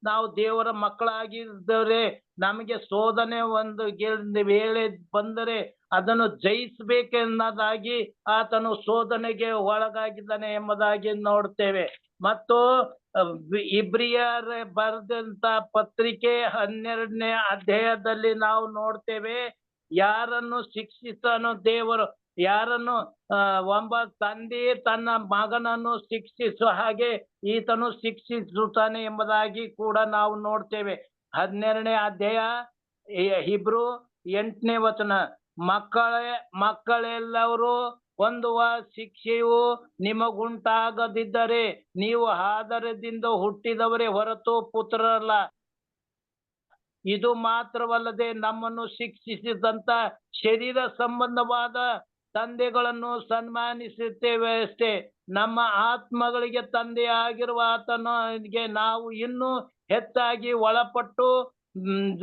ನಾವು ದೇವರ ಮಕ್ಕಳಾಗಿದ್ದರೆ ನಮಗೆ ಶೋಧನೆ ಒಂದು ವೇಳೆ ಬಂದರೆ ಅದನ್ನು ಜಯಿಸಬೇಕೆನ್ನೋದಾಗಿ ಆತನು ಶೋಧನೆಗೆ ಒಳಗಾಗಿದ್ದಾನೆ ಎಂಬುದಾಗಿ ನೋಡ್ತೇವೆ. ಮತ್ತು ಇಬ್ರಿಯರ ಬರೆದಂತ ಪತ್ರಿಕೆ 12ನೇ ಅಧ್ಯಾಯದಲ್ಲಿ ನಾವು ನೋಡ್ತೇವೆ, ಯಾರನ್ನು ಶಿಕ್ಷಿಸನು ದೇವರು, ಯಾರನ್ನು ಒಬ್ಬ ತಂದೆ ತನ್ನ ಮಗನನ್ನು ಶಿಕ್ಷಿಸುವ ಹಾಗೆ ಈತನು ಶಿಕ್ಷಿಸುತ್ತಾನೆ ಎಂಬುದಾಗಿ ಕೂಡ ನಾವು ನೋಡ್ತೇವೆ. 12ನೇ ಅಧ್ಯಾಯ ಹಿಬ್ರು 8ನೇ ವಚನ, ಮಕ್ಕಳೆಲ್ಲರೂ ಹೊಂದುವ ಶಿಕ್ಷೆಯು ನಿಮಗುಂಟಾಗದಿದ್ದರೆ ನೀವು ಆಧಾರದಿಂದ ಹುಟ್ಟಿದವರೇ ಹೊರತು ಪುತ್ರರಲ್ಲ. ಇದು ಮಾತ್ರವಲ್ಲದೆ ನಮ್ಮನ್ನು ಶಿಕ್ಷಿಸಿದಂತ ಶರೀರ ಸಂಬಂಧವಾದ ತಂದೆಗಳನ್ನು ಸನ್ಮಾನಿಸುತ್ತೇವೆ ಅಷ್ಟೇ. ನಮ್ಮ ಆತ್ಮಗಳಿಗೆ ತಂದೆ ಆಗಿರುವ ಆತನಿಗೆ ನಾವು ಇನ್ನೂ ಹೆಚ್ಚಾಗಿ ಒಳಪಟ್ಟು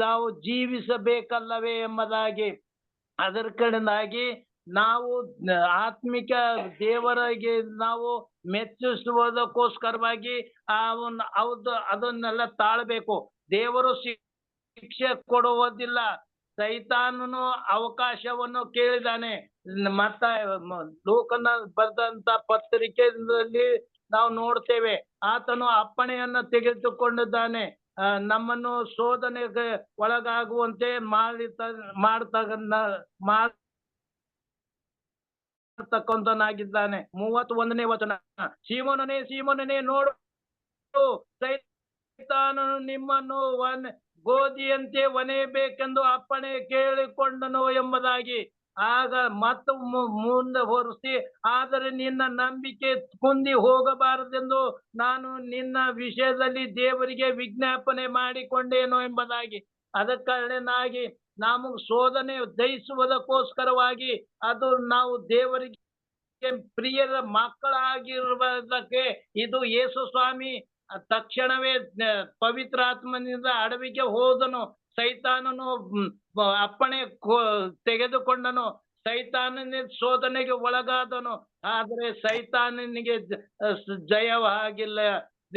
ನಾವು ಜೀವಿಸಬೇಕಲ್ಲವೇ ಎಂಬುದಾಗಿ. ಅದರ ಕಡೆಯಿಂದಾಗಿ ನಾವು ಆತ್ಮಿಕ ದೇವರಿಗೆ ನಾವು ಮೆಚ್ಚಿಸುವುದಕ್ಕೋಸ್ಕರವಾಗಿ ಅದನ್ನೆಲ್ಲ ತಾಳ್ಬೇಕು. ದೇವರು ಶಿಕ್ಷೆ ಕೊಡುವುದಿಲ್ಲ, ಸೈತಾನನು ಅವಕಾಶವನ್ನು ಕೇಳಿದಾನೆ. ಮತ್ತ ಲೂಕನ ಬರೆದಂತ ಪತ್ರಿಕೆಯಲ್ಲಿ ನಾವು ನೋಡ್ತೇವೆ, ಆತನು ಅಪ್ಪಣೆಯನ್ನ ತೆಗೆದುಕೊಂಡಿದ್ದಾನೆ. ನಮ್ಮನ್ನು ಶೋಧನೆಗೆ ಒಳಗಾಗುವಂತೆ ಮಾಡ್ತಕ್ಕಂಥನಾಗಿದ್ದಾನೆ. 31ನೇ ವಚನ, ಸೀಮೋನನೇ ಸೀಮೋನನೇ, ನೋಡು, ಸೈತಾನನು ನಿಮ್ಮನ್ನು ಗೋಧಿಯಂತೆ ಒನೆಯಬೇಕೆಂದು ಅಪ್ಪಣೆ ಕೇಳಿಕೊಂಡನು ಎಂಬುದಾಗಿ. ಆಗ ಮತ್ತು ಮುಂದೆ ಹೊರಿಸಿ, ಆದರೆ ನಿನ್ನ ನಂಬಿಕೆ ಕುಂದಿ ಹೋಗಬಾರದೆಂದು ನಾನು ನಿನ್ನ ವಿಷಯದಲ್ಲಿ ದೇವರಿಗೆ ವಿಜ್ಞಾಪನೆ ಮಾಡಿಕೊಂಡೇನು ಎಂಬುದಾಗಿ. ಅದಕ್ಕಾಗಿ ನಾವು ಶೋಧನೆ ಜಯಿಸುವುದಕ್ಕೋಸ್ಕರವಾಗಿ, ಅದು ನಾವು ದೇವರಿಗೆ ಪ್ರಿಯರ ಮಕ್ಕಳಾಗಿರುವುದಕ್ಕೆ, ಇದು ಯೇಸು ಸ್ವಾಮಿ ತಕ್ಷಣವೇ ಪವಿತ್ರಾತ್ಮನಿಂದ ಅಡವಿಗೆ ಹೋದನು. ಸೈತಾನನು ಅಪ್ಪಣೆ ತೆಗೆದುಕೊಂಡನು. ಸೈತಾನನ ಶೋಧನೆಗೆ ಒಳಗಾದನು. ಆದರೆ ಸೈತಾನನಿಗೆ ಜಯವಾಗಿಲ್ಲ,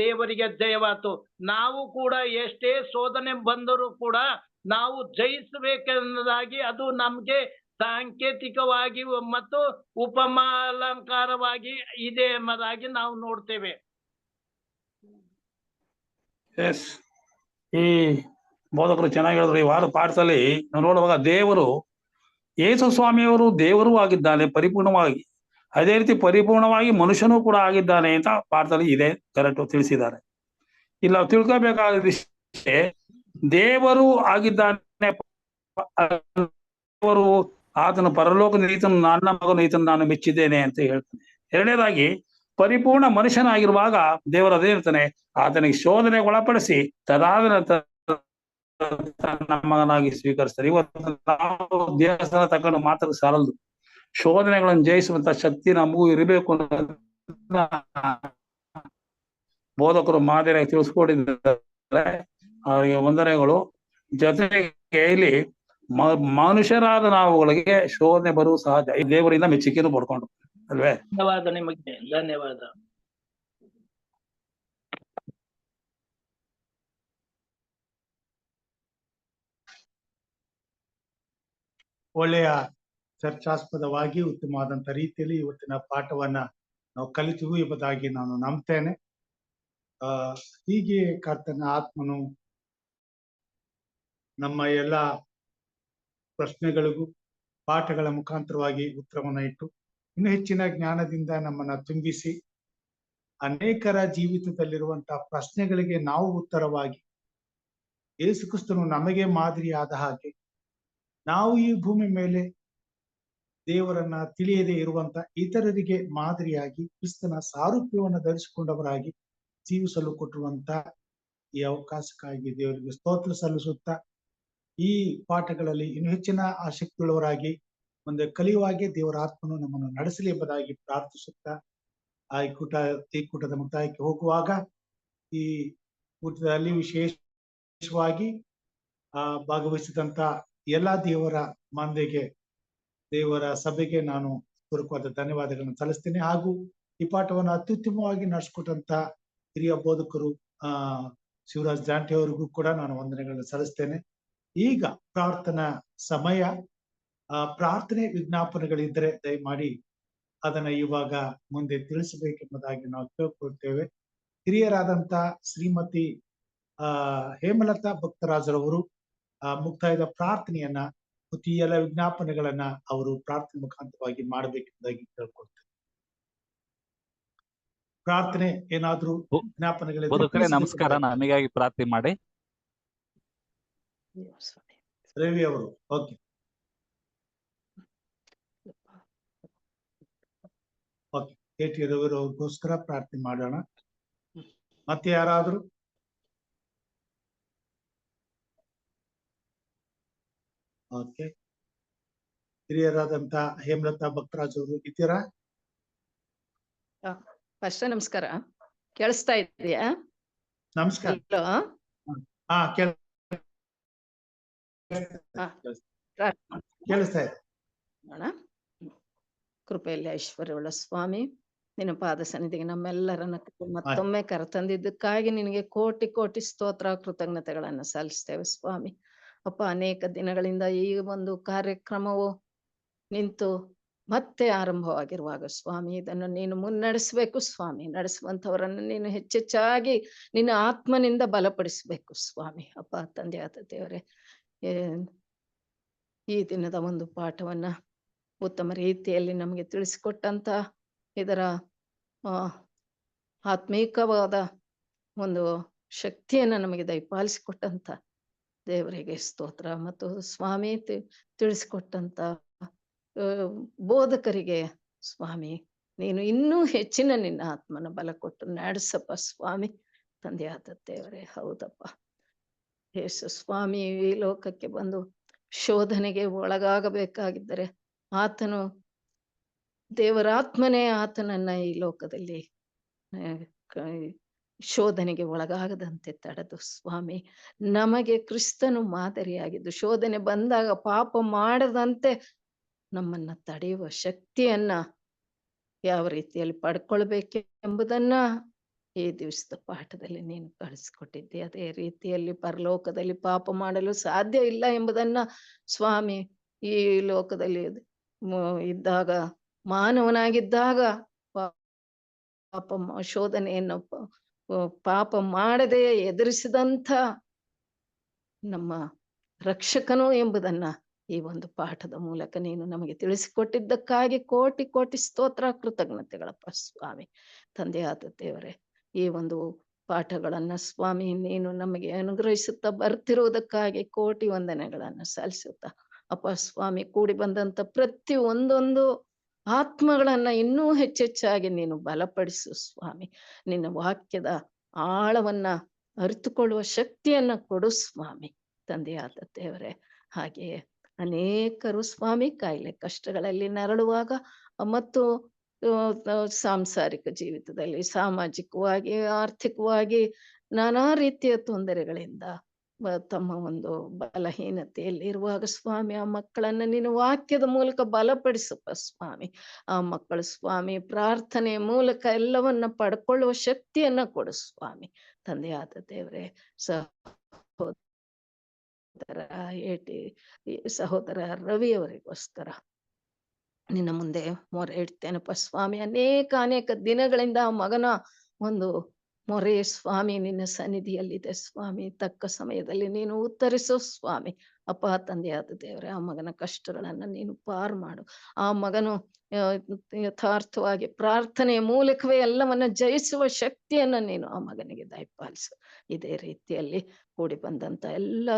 ದೇವರಿಗೆ ಜಯವಾತು. ನಾವು ಕೂಡ ಎಷ್ಟೇ ಶೋಧನೆ ಬಂದರೂ ಕೂಡ ನಾವು ಜಯಿಸಬೇಕೆಂಬುದಾಗಿ ಅದು ನಮ್ಗೆ ಸಾಂಕೇತಿಕವಾಗಿ ಮತ್ತು ಉಪಮಾಲಂಕಾರವಾಗಿ ಇದೆ ಎಂಬುದಾಗಿ ನಾವು ನೋಡ್ತೇವೆ. ಎಸ್, ಈ ಬೋಧಕರು ಚೆನ್ನಾಗಿ ಹೇಳಿದ್ರು. ಈ ವಾರ ಪಾಠದಲ್ಲಿ ನಾವು ನೋಡುವಾಗ ದೇವರು, ಯೇಸು ಸ್ವಾಮಿಯವರು ದೇವರೂ ಆಗಿದ್ದಾನೆ ಪರಿಪೂರ್ಣವಾಗಿ, ಅದೇ ರೀತಿ ಪರಿಪೂರ್ಣವಾಗಿ ಮನುಷ್ಯನೂ ಕೂಡ ಆಗಿದ್ದಾನೆ ಅಂತ ಪಾಠದಲ್ಲಿ ಇದೆ, ಕರೆಕ್ಟ್ ತಿಳಿಸಿದ್ದಾರೆ. ಇಲ್ಲ ತಿಳ್ಕೋಬೇಕಾದ ವಿಷಯ, ದೇವರು ಆಗಿದ್ದಾನೆ, ದೇವರು ಆತನ ಪರಲೋಕ ನೀತನು ನನ್ನ ಮಗನು ಈತನು ನಾನು ಮೆಚ್ಚಿದ್ದೇನೆ ಅಂತ ಹೇಳ್ತಾನೆ. ಎರಡನೇದಾಗಿ, ಪರಿಪೂರ್ಣ ಮನುಷ್ಯನಾಗಿರುವಾಗ ದೇವರು ಅದೇ ಹೇಳ್ತಾನೆ, ಆತನಿಗೆ ಶೋಧನೆಗೆ ಒಳಪಡಿಸಿ ತದಾದ ನಂತರ ತನ್ನ ಮಗನಾಗಿ ಸ್ವೀಕರಿಸ್ತಾರೆ. ಇವತ್ತು ನಾವು ದೇವಸ್ಥಾನ ತಕೊಂಡು ಮಾತ್ರ ಸಾಲದು, ಶೋಧನೆಗಳನ್ನು ಜಯಿಸುವಂತ ಶಕ್ತಿ ನಮಗೂ ಇರಬೇಕು ಅನ್ನೋದನ್ನ ಬೋಧಕರು ಮಾದರಿಯಾಗಿ ತಿಳಿಸ್ಕೊಟ್ಟಿದ್ದಾರೆ. ಅವರಿಗೆ ವಂದನೆಗಳು. ಜೊತೆಗೆ ಇಲ್ಲಿ ಮನುಷ್ಯರಾದ ನಾವುಗಳಿಗೆ ಶೋಧನೆ ಬರುವ ಸಹಜ, ದೇವರಿಂದ ಮೆಚ್ಚುಗೆಯನ್ನು ಪಡ್ಕೊಂಡು ಅಲ್ವೇ? ಧನ್ಯವಾದ ನಿಮಗೆ, ಧನ್ಯವಾದ. ಒಳ್ಳೆಯ ಚರ್ಚಾಸ್ಪದವಾಗಿ ಉತ್ತಮವಾದಂತ ರೀತಿಯಲ್ಲಿ ಇವತ್ತಿನ ಪಾಠವನ್ನ ನಾವು ಕಲಿತೀವಿ ಎಂಬುದಾಗಿ ನಾನು ನಂಬ್ತೇನೆ. ಹೀಗೆ ಕರ್ತನ ಆತ್ಮನು ನಮ್ಮ ಎಲ್ಲ ಪ್ರಶ್ನೆಗಳಿಗೂ ಪಾಠಗಳ ಮುಖಾಂತರವಾಗಿ ಉತ್ತರವನ್ನ ಇಟ್ಟು ಇನ್ನು ಹೆಚ್ಚಿನ ಜ್ಞಾನದಿಂದ ನಮ್ಮನ್ನ ತುಂಬಿಸಿ, ಅನೇಕರ ಜೀವಿತದಲ್ಲಿರುವಂತಹ ಪ್ರಶ್ನೆಗಳಿಗೆ ನಾವು ಉತ್ತರವಾಗಿ, ಯೇಸು ಕ್ರಿಸ್ತನು ನಮಗೆ ಮಾದರಿಯಾದ ಹಾಗೆ ನಾವು ಈ ಭೂಮಿ ಮೇಲೆ ದೇವರನ್ನ ತಿಳಿಯದೆ ಇರುವಂತ ಇತರರಿಗೆ ಮಾದರಿಯಾಗಿ ಕ್ರಿಸ್ತನ ಸಾರೂಪ್ಯವನ್ನು ಧರಿಸಿಕೊಂಡವರಾಗಿ ಜೀವಿಸಲು ಕೊಟ್ಟಿರುವಂತ ಈ ಅವಕಾಶಕ್ಕಾಗಿ ದೇವರಿಗೆ ಸ್ತೋತ್ರ ಸಲ್ಲಿಸುತ್ತಾ, ಈ ಪಾಠಗಳಲ್ಲಿ ಇನ್ನು ಹೆಚ್ಚಿನ ಆಸಕ್ತಿಯುಳ್ಳವರಾಗಿ ಮುಂದೆ ಕಲಿಯುವಾಗೆ ದೇವರ ಆತ್ಮನು ನಮ್ಮನ್ನು ನಡೆಸಲಿ ಎಂಬುದಾಗಿ ಪ್ರಾರ್ಥಿಸುತ್ತಾ, ಈ ಕೂಟದ ಮುಕ್ತಾಯಕ್ಕೆ ಹೋಗುವಾಗ ಈ ಕೂಟದಲ್ಲಿ ವಿಶೇಷವಾಗಿ ಭಾಗವಹಿಸಿದಂತ ಎಲ್ಲಾ ದೇವರ ಮಂದಿಗೆ, ದೇವರ ಸಭೆಗೆ ನಾನು ಪೂರ್ವಕವಾದ ಧನ್ಯವಾದಗಳನ್ನು ಸಲ್ಲಿಸ್ತೇನೆ. ಹಾಗೂ ಈ ಪಾಠವನ್ನು ಅತ್ಯುತ್ತಮವಾಗಿ ನಡೆಸಿಕೊಟ್ಟಂತ ಹಿರಿಯ ಬೋಧಕರು ಶಿವರಾಜ್ ಜಾಂಟಿ ಅವರಿಗೂ ಕೂಡ ನಾನು ವಂದನೆಗಳನ್ನು ಸಲ್ಲಿಸ್ತೇನೆ. ಈಗ ಪ್ರಾರ್ಥನಾ ಸಮಯ. ಪ್ರಾರ್ಥನೆ ವಿಜ್ಞಾಪನೆಗಳಿದ್ದರೆ ದಯಮಾಡಿ ಅದನ್ನ ಇವಾಗ ಮುಂದೆ ತಿಳಿಸಬೇಕೆಂಬುದಾಗಿ ನಾವು ಕೇಳ್ಕೊಳ್ತೇವೆ. ಹಿರಿಯರಾದಂತ ಶ್ರೀಮತಿ ಹೇಮಲತಾ ಭಕ್ತರಾಜರವರು ಮುಕ್ತಾಯದ ಪ್ರಾರ್ಥನೆಯನ್ನ ಮತ್ತು ಈ ಎಲ್ಲ ವಿಜ್ಞಾಪನೆಗಳನ್ನ ಅವರು ಪ್ರಾರ್ಥನೆ ಮುಖಾಂತರವಾಗಿ ಮಾಡಬೇಕೆಂಬುದಾಗಿ ಕೇಳ್ಕೊಳ್ತೇವೆ. ಪ್ರಾರ್ಥನೆ ಏನಾದ್ರೂ ವಿಜ್ಞಾಪನೆಗಳಿದ್ರೆ ನಮಸ್ಕಾರ, ನಮಗಾಗಿ ಪ್ರಾರ್ಥನೆ ಮಾಡಿ. ರವಿ ಅವರು, ಓಕೆ ಓಕೆ KT ರವಿ ಅವ್ರಿಗೋಸ್ಕರ ಪ್ರಾರ್ಥನೆ ಮಾಡೋಣ. ಮತ್ತೆ ಯಾರಾದ್ರೂ? ಓಕೆ, ಹಿರಿಯರಾದಂತ ಹೇಮಲತಾ ಭಕ್ತರಾಜ್ ಅವರು ಇದ್ದೀರಾ? ಫಸ್ಟ್ ನಮಸ್ಕಾರ, ಕೇಳಿಸ್ತಾ ಇದೆಯಾ? ನಮಸ್ಕಾರ. ಕೇಳಿಸ್ತಾ ಇದೆ. ಕೃಪೆಯಲ್ಲಿ ಐಶ್ವರ್ಯವುಳ್ಳ ಸ್ವಾಮಿ, ನಿನ್ನ ಪಾದ ಸನ್ನಿಧಿಗೆ ನಮ್ಮೆಲ್ಲರನ್ನ ಮತ್ತೊಮ್ಮೆ ಕರೆತಂದಿದ್ದಕ್ಕಾಗಿ ನಿನಗೆ ಕೋಟಿ ಕೋಟಿ ಸ್ತೋತ್ರ ಕೃತಜ್ಞತೆಗಳನ್ನ ಸಲ್ಲಿಸ್ತೇವೆ ಸ್ವಾಮಿ. ಅಪ್ಪ, ಅನೇಕ ದಿನಗಳಿಂದ ಈ ಒಂದು ಕಾರ್ಯಕ್ರಮವು ನಿಂತು ಮತ್ತೆ ಆರಂಭವಾಗಿರುವಾಗ ಸ್ವಾಮಿ ಇದನ್ನು ನೀನು ಮುನ್ನಡೆಸಬೇಕು ಸ್ವಾಮಿ. ನಡೆಸುವಂತವರನ್ನು ನೀನು ಹೆಚ್ಚೆಚ್ಚಾಗಿ ನಿನ್ನ ಆತ್ಮನಿಂದ ಬಲಪಡಿಸಬೇಕು ಸ್ವಾಮಿ. ಅಪ್ಪ ತಂದೆಯಾದ ದೇವರೇ, ಈ ದಿನದ ಒಂದು ಪಾಠವನ್ನ ಉತ್ತಮ ರೀತಿಯಲ್ಲಿ ನಮಗೆ ತಿಳಿಸಿಕೊಟ್ಟಂತ ಇದರ ಆತ್ಮೀಕವಾದ ಒಂದು ಶಕ್ತಿಯನ್ನ ನಮಗೆ ದಯಪಾಲಿಸಿಕೊಟ್ಟಂತ ದೇವರಿಗೆ ಸ್ತೋತ್ರ. ಮತ್ತು ಸ್ವಾಮಿ ತಿಳಿಸಿಕೊಟ್ಟಂತ ಬೋಧಕರಿಗೆ ಸ್ವಾಮಿ ನೀನು ಇನ್ನೂ ಹೆಚ್ಚಿನ ನಿನ್ನ ಆತ್ಮನ ಬಲ ಕೊಟ್ಟು ನಡೆಸಪ್ಪ ಸ್ವಾಮಿ. ತಂದೆಯಾದ ದೇವರೇ, ಹೌದಪ್ಪ ಯೇಸು ಸ್ವಾಮಿ ಈ ಲೋಕಕ್ಕೆ ಬಂದು ಶೋಧನೆಗೆ ಒಳಗಾಗಬೇಕಾಗಿದ್ದರೆ ಆತನು ದೇವರಾತ್ಮನೇ ಆತನನ್ನ ಈ ಲೋಕದಲ್ಲಿ ಶೋಧನೆಗೆ ಒಳಗಾಗದಂತೆ ತಡೆದು ಸ್ವಾಮಿ ನಮಗೆ ಕ್ರಿಸ್ತನು ಮಾದರಿಯಾಗಿದ್ದು ಶೋಧನೆ ಬಂದಾಗ ಪಾಪ ಮಾಡದಂತೆ ನಮ್ಮನ್ನ ತಡೆಯುವ ಶಕ್ತಿಯನ್ನ ಯಾವ ರೀತಿಯಲ್ಲಿ ಪಡ್ಕೊಳ್ಬೇಕೆಂಬುದನ್ನ ಈ ದಿವಸದ ಪಾಠದಲ್ಲಿ ನೀನು ಕಳಿಸ್ಕೊಟ್ಟಿದ್ದೆ. ಅದೇ ರೀತಿಯಲ್ಲಿ ಪರಲೋಕದಲ್ಲಿ ಪಾಪ ಮಾಡಲು ಸಾಧ್ಯ ಇಲ್ಲ ಎಂಬುದನ್ನ ಸ್ವಾಮಿ ಈ ಲೋಕದಲ್ಲಿ ಇದ್ದಾಗ ಮಾನವನಾಗಿದ್ದಾಗ ಪಾಪ ಶೋಧನೆಯನ್ನು ಪಾಪ ಮಾಡದೆ ಎದುರಿಸಿದಂಥ ನಮ್ಮ ರಕ್ಷಕನು ಎಂಬುದನ್ನ ಈ ಒಂದು ಪಾಠದ ಮೂಲಕ ನೀನು ನಮಗೆ ತಿಳಿಸಿಕೊಟ್ಟಿದ್ದಕ್ಕಾಗಿ ಕೋಟಿ ಕೋಟಿ ಸ್ತೋತ್ರ ಕೃತಜ್ಞತೆಗಳಪ್ಪ ಸ್ವಾಮಿ. ತಂದೆಯಾದ ದೇವರೇ, ಈ ಒಂದು ಪಾಠಗಳನ್ನ ಸ್ವಾಮಿ ನೀನು ನಮಗೆ ಅನುಗ್ರಹಿಸುತ್ತಾ ಬರ್ತಿರುವುದಕ್ಕಾಗಿ ಕೋಟಿ ವಂದನೆಗಳನ್ನ ಸಲ್ಲಿಸುತ್ತಾ ಅಪ್ಪ ಸ್ವಾಮಿ ಕೂಡಿ ಬಂದಂತ ಪ್ರತಿ ಒಂದೊಂದು ಆತ್ಮಗಳನ್ನ ಇನ್ನೂ ಹೆಚ್ಚೆಚ್ಚಾಗಿ ನೀನು ಬಲಪಡಿಸು ಸ್ವಾಮಿ. ನಿನ್ನ ವಾಕ್ಯದ ಆಳವನ್ನ ಅರಿತುಕೊಳ್ಳುವ ಶಕ್ತಿಯನ್ನ ಕೊಡು ಸ್ವಾಮಿ. ತಂದೆಯಾದ ದೇವರೇ, ಹಾಗೆಯೇ ಅನೇಕರು ಸ್ವಾಮಿ ಕಾಯಿಲೆ ಕಷ್ಟಗಳಲ್ಲಿ ನರಳುವಾಗ ಮತ್ತು ಸಾಂಸಾರಿಕ ಜೀವಿತದಲ್ಲಿ ಸಾಮಾಜಿಕವಾಗಿ ಆರ್ಥಿಕವಾಗಿ ನಾನಾ ರೀತಿಯ ತೊಂದರೆಗಳಿಂದ ತಮ್ಮ ಒಂದು ಬಲಹೀನತೆಯಲ್ಲಿ ಇರುವಾಗ ಸ್ವಾಮಿ ಆ ಮಕ್ಕಳನ್ನ ನೀನು ವಾಕ್ಯದ ಮೂಲಕ ಬಲಪಡಿಸಪ್ಪ ಸ್ವಾಮಿ. ಆ ಮಕ್ಕಳು ಸ್ವಾಮಿ ಪ್ರಾರ್ಥನೆಯ ಮೂಲಕ ಎಲ್ಲವನ್ನ ಪಡ್ಕೊಳ್ಳುವ ಶಕ್ತಿಯನ್ನ ಕೊಡು ಸ್ವಾಮಿ. ತಂದೆಯಾದ ದೇವರೇ, ಸಹೋದರ ರವಿಯವರಿಗೋಸ್ಕರ ನಿನ್ನ ಮುಂದೆ ಮೊರೆ ಇಡ್ತೇನಪ್ಪ ಸ್ವಾಮಿ. ಅನೇಕ ದಿನಗಳಿಂದ ಆ ಮಗನ ಒಂದು ಮೊರೆ ಸ್ವಾಮಿ ನಿನ್ನ ಸನ್ನಿಧಿಯಲ್ಲಿದೆ ಸ್ವಾಮಿ. ತಕ್ಕ ಸಮಯದಲ್ಲಿ ನೀನು ಉತ್ತರಿಸು ಸ್ವಾಮಿ. ಅಪ್ಪ ತಂದೆಯಾದ ದೇವರೇ, ಆ ಮಗನ ಕಷ್ಟಗಳನ್ನ ನೀನು ಪಾರು ಮಾಡು. ಆ ಮಗನು ಯಥಾರ್ಥವಾಗಿ ಪ್ರಾರ್ಥನೆಯ ಮೂಲಕವೇ ಎಲ್ಲವನ್ನ ಜಯಿಸುವ ಶಕ್ತಿಯನ್ನ ನೀನು ಆ ಮಗನಿಗೆ ದಯಪಾಲಿಸು. ಇದೇ ರೀತಿಯಲ್ಲಿ ಕೂಡಿ ಬಂದಂತ ಎಲ್ಲ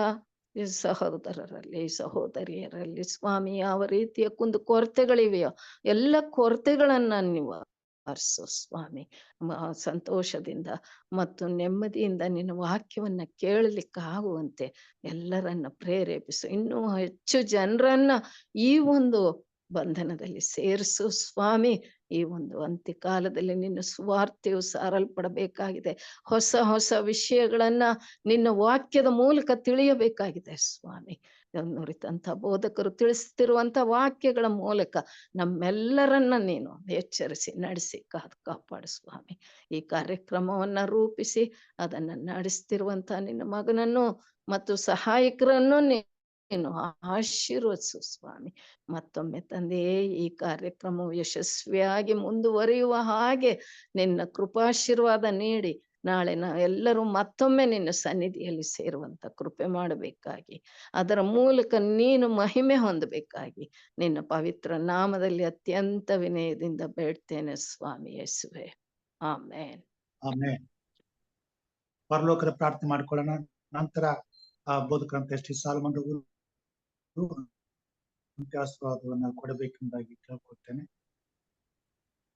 ಸಹೋದರರಲ್ಲಿ ಸಹೋದರಿಯರಲ್ಲಿ ಸ್ವಾಮಿ ಯಾವ ರೀತಿಯ ಕುಂದು ಕೊರತೆಗಳಿವೆಯೋ ಎಲ್ಲ ಕೊರತೆಗಳನ್ನ ನೀವು ಹರಿಸು ಸ್ವಾಮಿ. ಸಂತೋಷದಿಂದ ಮತ್ತು ನೆಮ್ಮದಿಯಿಂದ ನಿನ್ನ ವಾಕ್ಯವನ್ನ ಕೇಳಲಿಕ್ಕಾಗುವಂತೆ ಎಲ್ಲರನ್ನ ಪ್ರೇರೇಪಿಸು. ಇನ್ನೂ ಹೆಚ್ಚು ಜನರನ್ನ ಈ ಒಂದು ಬಂಧನದಲ್ಲಿ ಸೇರಿಸು ಸ್ವಾಮಿ. ಈ ಒಂದು ಅಂತ್ಯಕಾಲದಲ್ಲಿ ನಿನ್ನ ಸುವಾರ್ತೆಯು ಸಾರಲ್ಪಡಬೇಕಾಗಿದೆ. ಹೊಸ ಹೊಸ ವಿಷಯಗಳನ್ನ ನಿನ್ನ ವಾಕ್ಯದ ಮೂಲಕ ತಿಳಿಯಬೇಕಾಗಿದೆ ಸ್ವಾಮಿ. ನುರಿತಂತ ಬೋಧಕರು ತಿಳಿಸ್ತಿರುವಂತ ವಾಕ್ಯಗಳ ಮೂಲಕ ನಮ್ಮೆಲ್ಲರನ್ನ ನೀನು ಎಚ್ಚರಿಸಿ ನಡೆಸಿ ಕಾಪಾಡು ಸ್ವಾಮಿ. ಈ ಕಾರ್ಯಕ್ರಮವನ್ನ ರೂಪಿಸಿ ಅದನ್ನ ನಡೆಸ್ತಿರುವಂತ ನಿನ್ನ ಮಗನನ್ನು ಮತ್ತು ಸಹಾಯಕರನ್ನು ನೀನು ಆಶೀರ್ವದಿಸು ಸ್ವಾಮಿ. ಮತ್ತೊಮ್ಮೆ ತಂದೆಯೇ, ಈ ಕಾರ್ಯಕ್ರಮವು ಯಶಸ್ವಿಯಾಗಿ ಮುಂದುವರಿಯುವ ಹಾಗೆ ನಿನ್ನ ಕೃಪಾಶೀರ್ವಾದ ನೀಡಿ ನಾಳೆ ಎಲ್ಲರೂ ಮತ್ತೊಮ್ಮೆ ನಿನ್ನ ಸನ್ನಿಧಿಯಲ್ಲಿ ಸೇರುವಂತ ಕೃಪೆ ಮಾಡಬೇಕಾಗಿ ಅದರ ಮೂಲಕ ನೀನು ಮಹಿಮೆ ಹೊಂದಬೇಕಾಗಿ ನಿನ್ನ ಪವಿತ್ರ ನಾಮದಲ್ಲಿ ಅತ್ಯಂತ ವಿನಯದಿಂದ ಬೇಡ್ತೇನೆ ಸ್ವಾಮಿ ಯೇಸುವೆ. ಆಮೇನ್. ಆಮೇನ್. ಪರಲೋಕದ ಪ್ರಾರ್ಥನೆ ಮಾಡ್ಕೊಳ್ಳೋಣ. ನಂತರ ಬೋಧಕರಂತ ಎಸ್ ಟಿ ಸಾಲ್ಮನ್ ಆಶೀರ್ವಾದವನ್ನ ಕೊಡಬೇಕೆಂಬುದಾಗಿ ಕೇಳ್ಕೊಳ್ತೇನೆ.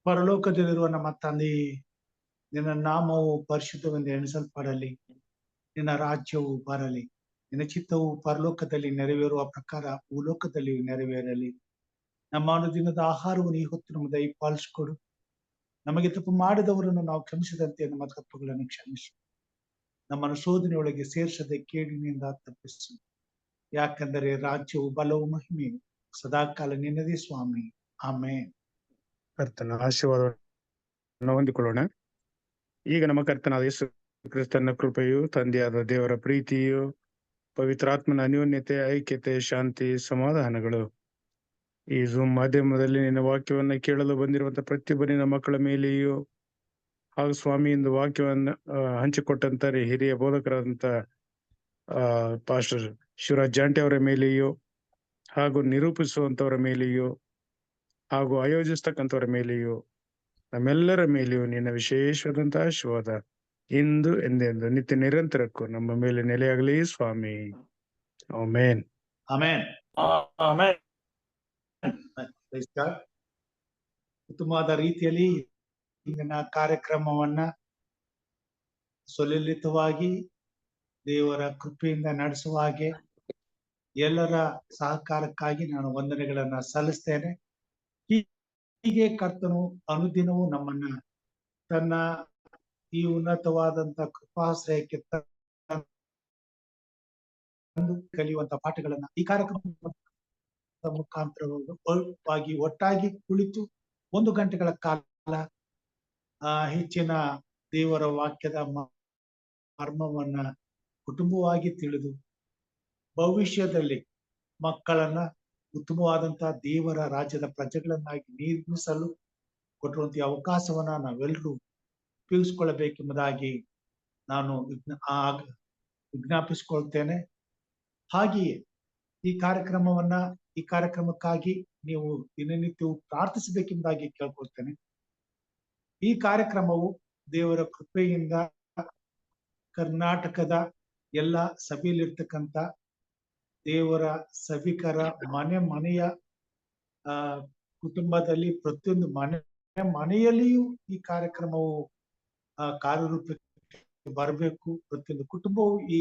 ಪರಲೋಕದಲ್ಲಿರುವ ನಮ್ಮ ತಂದೆ, ನಿನ್ನ ನಾಮವು ಪರಿಶುದ್ಧವೆಂದು ಎಣಿಸಲ್ಪಡಲಿ, ನಿನ್ನ ರಾಜ್ಯವು ಬರಲಿ, ನಿನ್ನ ಚಿತ್ತವು ಪರಲೋಕದಲ್ಲಿ ನೆರವೇರುವ ಪ್ರಕಾರ ಭೂಲೋಕದಲ್ಲಿಯೂ ನೆರವೇರಲಿ. ನಮ್ಮ ಅನುದಿನದ ಆಹಾರವನ್ನು ಈ ಹೊತ್ತು ನಮಗೆ ದಯಪಾಲಿಸಿಕೊಡು. ನಮಗೆ ತಪ್ಪು ಮಾಡಿದವರನ್ನು ನಾವು ಕ್ಷಮಿಸಿದಂತೆ ನಮ್ಮ ತಪ್ಪುಗಳನ್ನು ಕ್ಷಮಿಸು. ನಮ್ಮನ್ನು ಶೋಧನೆಯೊಳಗೆ ಸೇರಿಸದೆ ಕೇಡಿನಿಂದ ತಪ್ಪಿಸು. ಯಾಕೆಂದರೆ ರಾಜ್ಯವು ಬಲವು ಮಹಿಮೆಯು ಸದಾಕಾಲ ನಿನ್ನದೇ ಸ್ವಾಮಿ. ಆಮೇನ್. ಕರ್ತನ ಆಶೀರ್ವಾದವನ್ನು ಹೊಂದಿಕೊಳ್ಳೋಣ. ಈಗ ನಮ್ಮ ಕರ್ತನಾದ ಯೇಸು ಕ್ರಿಸ್ತನ ಕೃಪೆಯು, ತಂದೆಯಾದ ದೇವರ ಪ್ರೀತಿಯು, ಪವಿತ್ರಾತ್ಮನ ಅನ್ಯೋನ್ಯತೆ, ಐಕ್ಯತೆ, ಶಾಂತಿ, ಸಮಾಧಾನಗಳು ಈ ಜೂಮ್ ಮಾಧ್ಯಮದಲ್ಲಿ ನಿನ್ನ ವಾಕ್ಯವನ್ನ ಕೇಳಲು ಬಂದಿರುವಂತ ಪ್ರತಿಯೊಬ್ಬ ನಿನ್ನ ಮಕ್ಕಳ ಮೇಲೆಯೂ ಹಾಗೂ ಸ್ವಾಮಿಯಿಂದ ವಾಕ್ಯವನ್ನ ಹಂಚಿಕೊಟ್ಟಂತಾರೆ ಹಿರಿಯ ಬೋಧಕರಾದಂತ ಪಾಸ್ಟರ್ ಶಿವರಾಜ್ ಜಾಂಟಿ ಅವರ ಮೇಲೆಯೂ ಹಾಗೂ ನಿರೂಪಿಸುವಂತವರ ಮೇಲೆಯೂ ಹಾಗೂ ಆಯೋಜಿಸ್ತಕ್ಕಂಥವರ ಮೇಲೆಯೂ ನಮ್ಮೆಲ್ಲರ ಮೇಲೆಯೂ ನಿನ್ನ ವಿಶೇಷವಾದಂತಹ ಆಶೀರ್ವಾದ ಇಂದು ಎಂದೆಂದು ನಿತ್ಯ ನಿರಂತರಕ್ಕೂ ನಮ್ಮ ಮೇಲೆ ನೆಲೆಯಾಗಲಿ ಸ್ವಾಮಿ. ಆಮೆನ್. ಆಮೆನ್. ಆಮೆನ್. ಉತ್ತಮವಾದ ರೀತಿಯಲ್ಲಿ ಇಂದಿನ ಕಾರ್ಯಕ್ರಮವನ್ನ ಸುಲಲಿತವಾಗಿ ದೇವರ ಕೃಪೆಯಿಂದ ನಡೆಸುವ ಹಾಗೆ ಎಲ್ಲರ ಸಹಕಾರಕ್ಕಾಗಿ ನಾನು ವಂದನೆಗಳನ್ನ ಸಲ್ಲಿಸ್ತೇನೆ. ಹೀಗೆ ಕರ್ತನು ಅನುದಿನವೂ ನಮ್ಮನ್ನ ತನ್ನ ಈ ಉನ್ನತವಾದಂತ ಕೃಪಾಶ್ರಯಕ್ಕೆ ತಂದು ಕಲಿಯುವಂತ ಪಾಠಗಳನ್ನ ಈ ಕಾರ್ಯಕ್ರಮ ಮುಖಾಂತರವಾಗಿ ಒಟ್ಟಾಗಿ ಕುಳಿತು 1 ಗಂಟೆಗಳ ಕಾಲ ಹೆಚ್ಚಿನ ದೇವರ ವಾಕ್ಯದ ಮರ್ಮವನ್ನ ಕುಟುಂಬವಾಗಿ ತಿಳಿದು ಭವಿಷ್ಯದಲ್ಲಿ ಮಕ್ಕಳನ್ನ ಉತ್ತಮವಾದಂತಹ ದೇವರ ರಾಜ್ಯದ ಪ್ರಜೆಗಳನ್ನಾಗಿ ನಿರ್ಮಿಸಲು ಕೊಟ್ಟಿರುವಂತಹ ಅವಕಾಶವನ್ನ ನಾವೆಲ್ಲರೂ ಉಪಯೋಗಿಸಿಕೊಳ್ಳಬೇಕೆಂಬುದಾಗಿ ನಾನು ವಿಜ್ಞಾಪಿಸಿಕೊಳ್ತೇನೆ. ಹಾಗೆಯೇ ಈ ಕಾರ್ಯಕ್ರಮಕ್ಕಾಗಿ ನೀವು ದಿನನಿತ್ಯವೂ ಪ್ರಾರ್ಥಿಸಬೇಕೆಂಬುದಾಗಿ ಕೇಳ್ಕೊಳ್ತೇನೆ. ಈ ಕಾರ್ಯಕ್ರಮವು ದೇವರ ಕೃಪೆಯಿಂದ ಕರ್ನಾಟಕದ ಎಲ್ಲ ಸಭೆಯಲ್ಲಿರ್ತಕ್ಕಂಥ ದೇವರ ಸಭಿಕರ ಮನೆಯ ಕುಟುಂಬದಲ್ಲಿ ಪ್ರತಿಯೊಂದು ಮನೆಯಲ್ಲಿಯೂ ಈ ಕಾರ್ಯಕ್ರಮವು ಕಾರ್ಯರೂಪಕ್ಕೆ ಬರಬೇಕು. ಪ್ರತಿಯೊಂದು ಕುಟುಂಬವು ಈ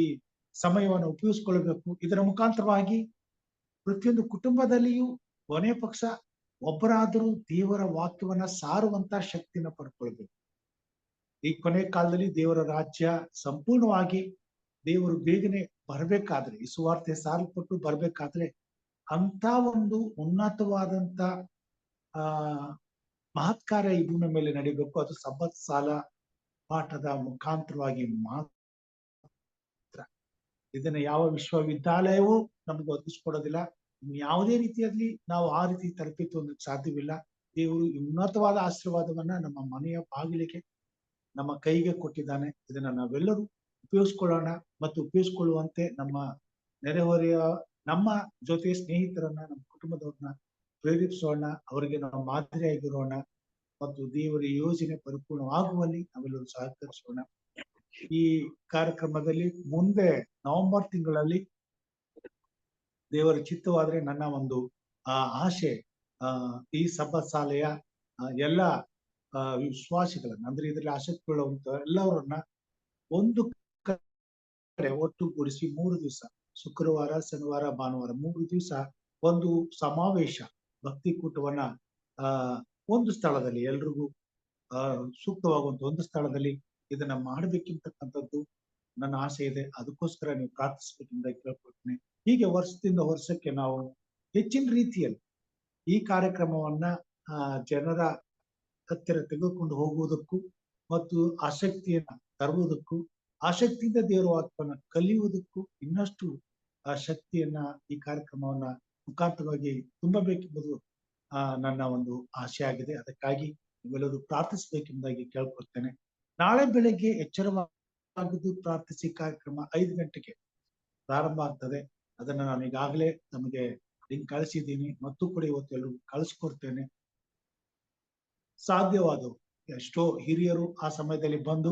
ಸಮಯವನ್ನು ಉಪಯೋಗಿಸಿಕೊಳ್ಳಬೇಕು. ಇದರ ಮುಖಾಂತರವಾಗಿ ಪ್ರತಿಯೊಂದು ಕುಟುಂಬದಲ್ಲಿಯೂ ಕೊನೆ ಪಕ್ಷ ಒಬ್ಬರಾದರೂ ದೇವರ ವಾಕ್ಯವನ್ನ ಸಾರುವಂತ ಶಕ್ತಿನ ಪಡ್ಕೊಳ್ಬೇಕು. ಈ ಕೊನೆ ಕಾಲದಲ್ಲಿ ದೇವರ ರಾಜ್ಯ ಸಂಪೂರ್ಣವಾಗಿ ದೇವರು ಬೇಗನೆ ಬರ್ಬೇಕಾದ್ರೆ, ಈ ಸುವಾರ್ತೆ ಸಾರಲ್ಪಟ್ಟು ಬರ್ಬೇಕಾದ್ರೆ ಅಂತ ಒಂದು ಉನ್ನತವಾದಂತ ಮಹತ್ಕಾರ್ಯ ಈ ಭೂಮಿ ಮೇಲೆ ನಡೀಬೇಕು. ಅದು ಸಬ್ಬತ್ ಸಾಲ ಪಾಠದ ಮುಖಾಂತರವಾಗಿ ಮಾತ್ರ. ಇದನ್ನ ಯಾವ ವಿಶ್ವವಿದ್ಯಾಲಯವೂ ನಮ್ಗೆ ಒದಗಿಸ್ಕೊಡೋದಿಲ್ಲ. ಯಾವುದೇ ರೀತಿಯಲ್ಲಿ ನಾವು ಆ ರೀತಿ ತರಬೇತಿ ಹೊಂದಕ್ಕೆ ಸಾಧ್ಯವಿಲ್ಲ. ದೇವರು ಉನ್ನತವಾದ ಆಶೀರ್ವಾದವನ್ನ ನಮ್ಮ ಮನೆಯ ಬಾಗಿಲಿಗೆ ನಮ್ಮ ಕೈಗೆ ಕೊಟ್ಟಿದ್ದಾನೆ. ಇದನ್ನ ನಾವೆಲ್ಲರೂ ಉಪಯೋಗಿಸ್ಕೊಳ್ಳೋಣ ಮತ್ತು ಉಪಯೋಗಿಸ್ಕೊಳ್ಳುವಂತೆ ನಮ್ಮ ನೆರೆಹೊರೆಯ ನಮ್ಮ ಜೊತೆ ಸ್ನೇಹಿತರನ್ನ, ನಮ್ಮ ಕುಟುಂಬದವ್ರನ್ನ ಪ್ರೇರೇಪಿಸೋಣ. ಅವರಿಗೆ ನಾವು ಮಾದರಿಯಾಗಿರೋಣ ಮತ್ತು ದೇವರ ಯೋಜನೆ ಪರಿಪೂರ್ಣವಾಗುವಲ್ಲಿ ನಾವೆಲ್ಲರೂ ಸಹಕರಿಸೋಣ. ಈ ಕಾರ್ಯಕ್ರಮದಲ್ಲಿ ಮುಂದೆ ನವೆಂಬರ್ ತಿಂಗಳಲ್ಲಿ ದೇವರ ಚಿತ್ತವಾದ್ರೆ ನನ್ನ ಒಂದು ಆಶೆ ಈ ಸಬ್ಬತ್ ಶಾಲೆಯ ಎಲ್ಲ ವಿಶ್ವಾಸಿಗಳನ್ನ, ಅಂದ್ರೆ ಇದರಲ್ಲಿ ಆಸಕ್ತಿ ಉಳ್ಳವಂತ ಎಲ್ಲವರನ್ನ ಒಂದು ಕಡೆ ಒಟ್ಟುಗೂಡಿಸಿ 3 ದಿವಸ, ಶುಕ್ರವಾರ, ಶನಿವಾರ, ಭಾನುವಾರ 3 ದಿವಸ ಒಂದು ಸಮಾವೇಶ ಭಕ್ತಿಕೂಟವನ್ನ ಒಂದು ಸ್ಥಳದಲ್ಲಿ ಎಲ್ರಿಗೂ ಸೂಕ್ತವಾಗುವಂತ ಒಂದು ಸ್ಥಳದಲ್ಲಿ ಇದನ್ನ ಮಾಡಬೇಕಿರ್ತಕ್ಕಂಥದ್ದು ನನ್ನ ಆಸೆ ಇದೆ. ಅದಕ್ಕೋಸ್ಕರ ನೀವು ಪ್ರಾರ್ಥಿಸ್ಬೇಕೆಂದ ಕೇಳ್ಕೊಳ್ತೀನಿ. ಹೀಗೆ ವರ್ಷದಿಂದ ವರ್ಷಕ್ಕೆ ನಾವು ಹೆಚ್ಚಿನ ರೀತಿಯಲ್ಲಿ ಈ ಕಾರ್ಯಕ್ರಮವನ್ನ ಜನರ ಹತ್ತಿರ ತೆಗೆದುಕೊಂಡು ಹೋಗುವುದಕ್ಕೂ ಮತ್ತು ಆಸಕ್ತಿಯನ್ನ ತರುವುದಕ್ಕೂ, ಆಸಕ್ತಿಯಿಂದ ದೇವರ ವಾಕ್ಯವನ್ನ ಕಲಿಯುವುದಕ್ಕೂ ಇನ್ನಷ್ಟು ಶಕ್ತಿಯನ್ನ ಈ ಕಾರ್ಯಕ್ರಮವನ್ನ ಮುಖಾಂತರವಾಗಿ ತುಂಬಬೇಕೆಂಬುದು ನನ್ನ ಒಂದು ಆಶೆ ಆಗಿದೆ. ಅದಕ್ಕಾಗಿ ನೀವೆಲ್ಲರೂ ಪ್ರಾರ್ಥಿಸಬೇಕೆಂಬುದಾಗಿ ಕೇಳ್ಕೊಳ್ತೇನೆ. ನಾಳೆ ಬೆಳಗ್ಗೆ ಎಚ್ಚರವಾಗಿದ್ದು ಪ್ರಾರ್ಥಿಸಿ ಕಾರ್ಯಕ್ರಮ 5 ಗಂಟೆಗೆ ಪ್ರಾರಂಭ ಆಗ್ತದೆ. ಅದನ್ನ ನಾನು ಈಗಾಗಲೇ ನಮಗೆ ಲಿಂಕ್ ಕಳಿಸಿದ್ದೀನಿ ಮತ್ತು ಕೂಡ ಇವತ್ತು ಎಲ್ಲರೂ ಕಳಿಸ್ಕೊಡ್ತೇನೆ. ಸಾಧ್ಯವಾದವು ಎಷ್ಟೋ ಹಿರಿಯರು ಆ ಸಮಯದಲ್ಲಿ ಬಂದು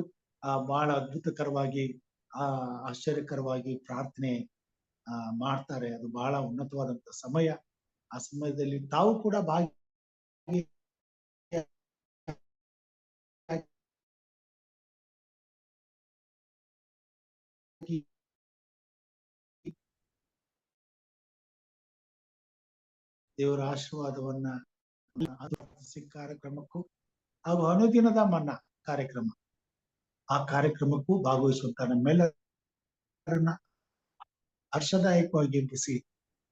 ಬಹಳ ಅದ್ಭುತಕರವಾಗಿ ಆಶ್ಚರ್ಯಕರವಾಗಿ ಪ್ರಾರ್ಥನೆ ಮಾಡ್ತಾರೆ. ಅದು ಬಹಳ ಉನ್ನತವಾದಂತ ಸಮಯ. ಆ ಸಮಯದಲ್ಲಿ ತಾವು ಕೂಡ ಭಾಗಿ ದೇವರ ಆಶೀರ್ವಾದವನ್ನ ಕಾರ್ಯಕ್ರಮಕ್ಕೂ ಹಾಗೂ ಅನುದಿನದ ಮನ್ನಾ ಕಾರ್ಯಕ್ರಮ, ಆ ಕಾರ್ಯಕ್ರಮಕ್ಕೂ ಭಾಗವಹಿಸುವಂತ ನಮ್ಮೆಲ್ಲರನ್ನ ಹರ್ಷದಾಯಕವಾಗಿ ಎಬ್ಬಿಸಿ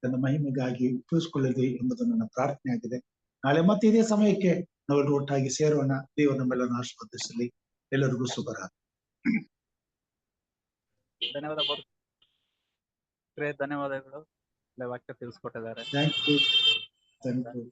ತನ್ನ ಮಹಿಮೆಗಾಗಿ ಉಪಯೋಗಿಸಿಕೊಳ್ಳಲಿ ಎಂಬುದು ನನ್ನ ಪ್ರಾರ್ಥನೆ ಆಗಿದೆ. ನಾಳೆ ಮತ್ತೆ ಇದೇ ಸಮಯಕ್ಕೆ ನಾವೆಲ್ಲರೂ ಒಟ್ಟಾಗಿ ಸೇರೋಣ. ದೇವರು ನಮ್ಮೆಲ್ಲರನ್ನು ಆಶೀರ್ವದಿಸಲಿ. ಎಲ್ಲರಿಗೂ ಶುಭರಾತ್ರಿ. ಧನ್ಯವಾದಗಳು. ವಾಕ್ಯ ತಿಳಿಸ್ಕೊಟ್ಟಿದ್ದಾರೆ. Thank you. Thank you.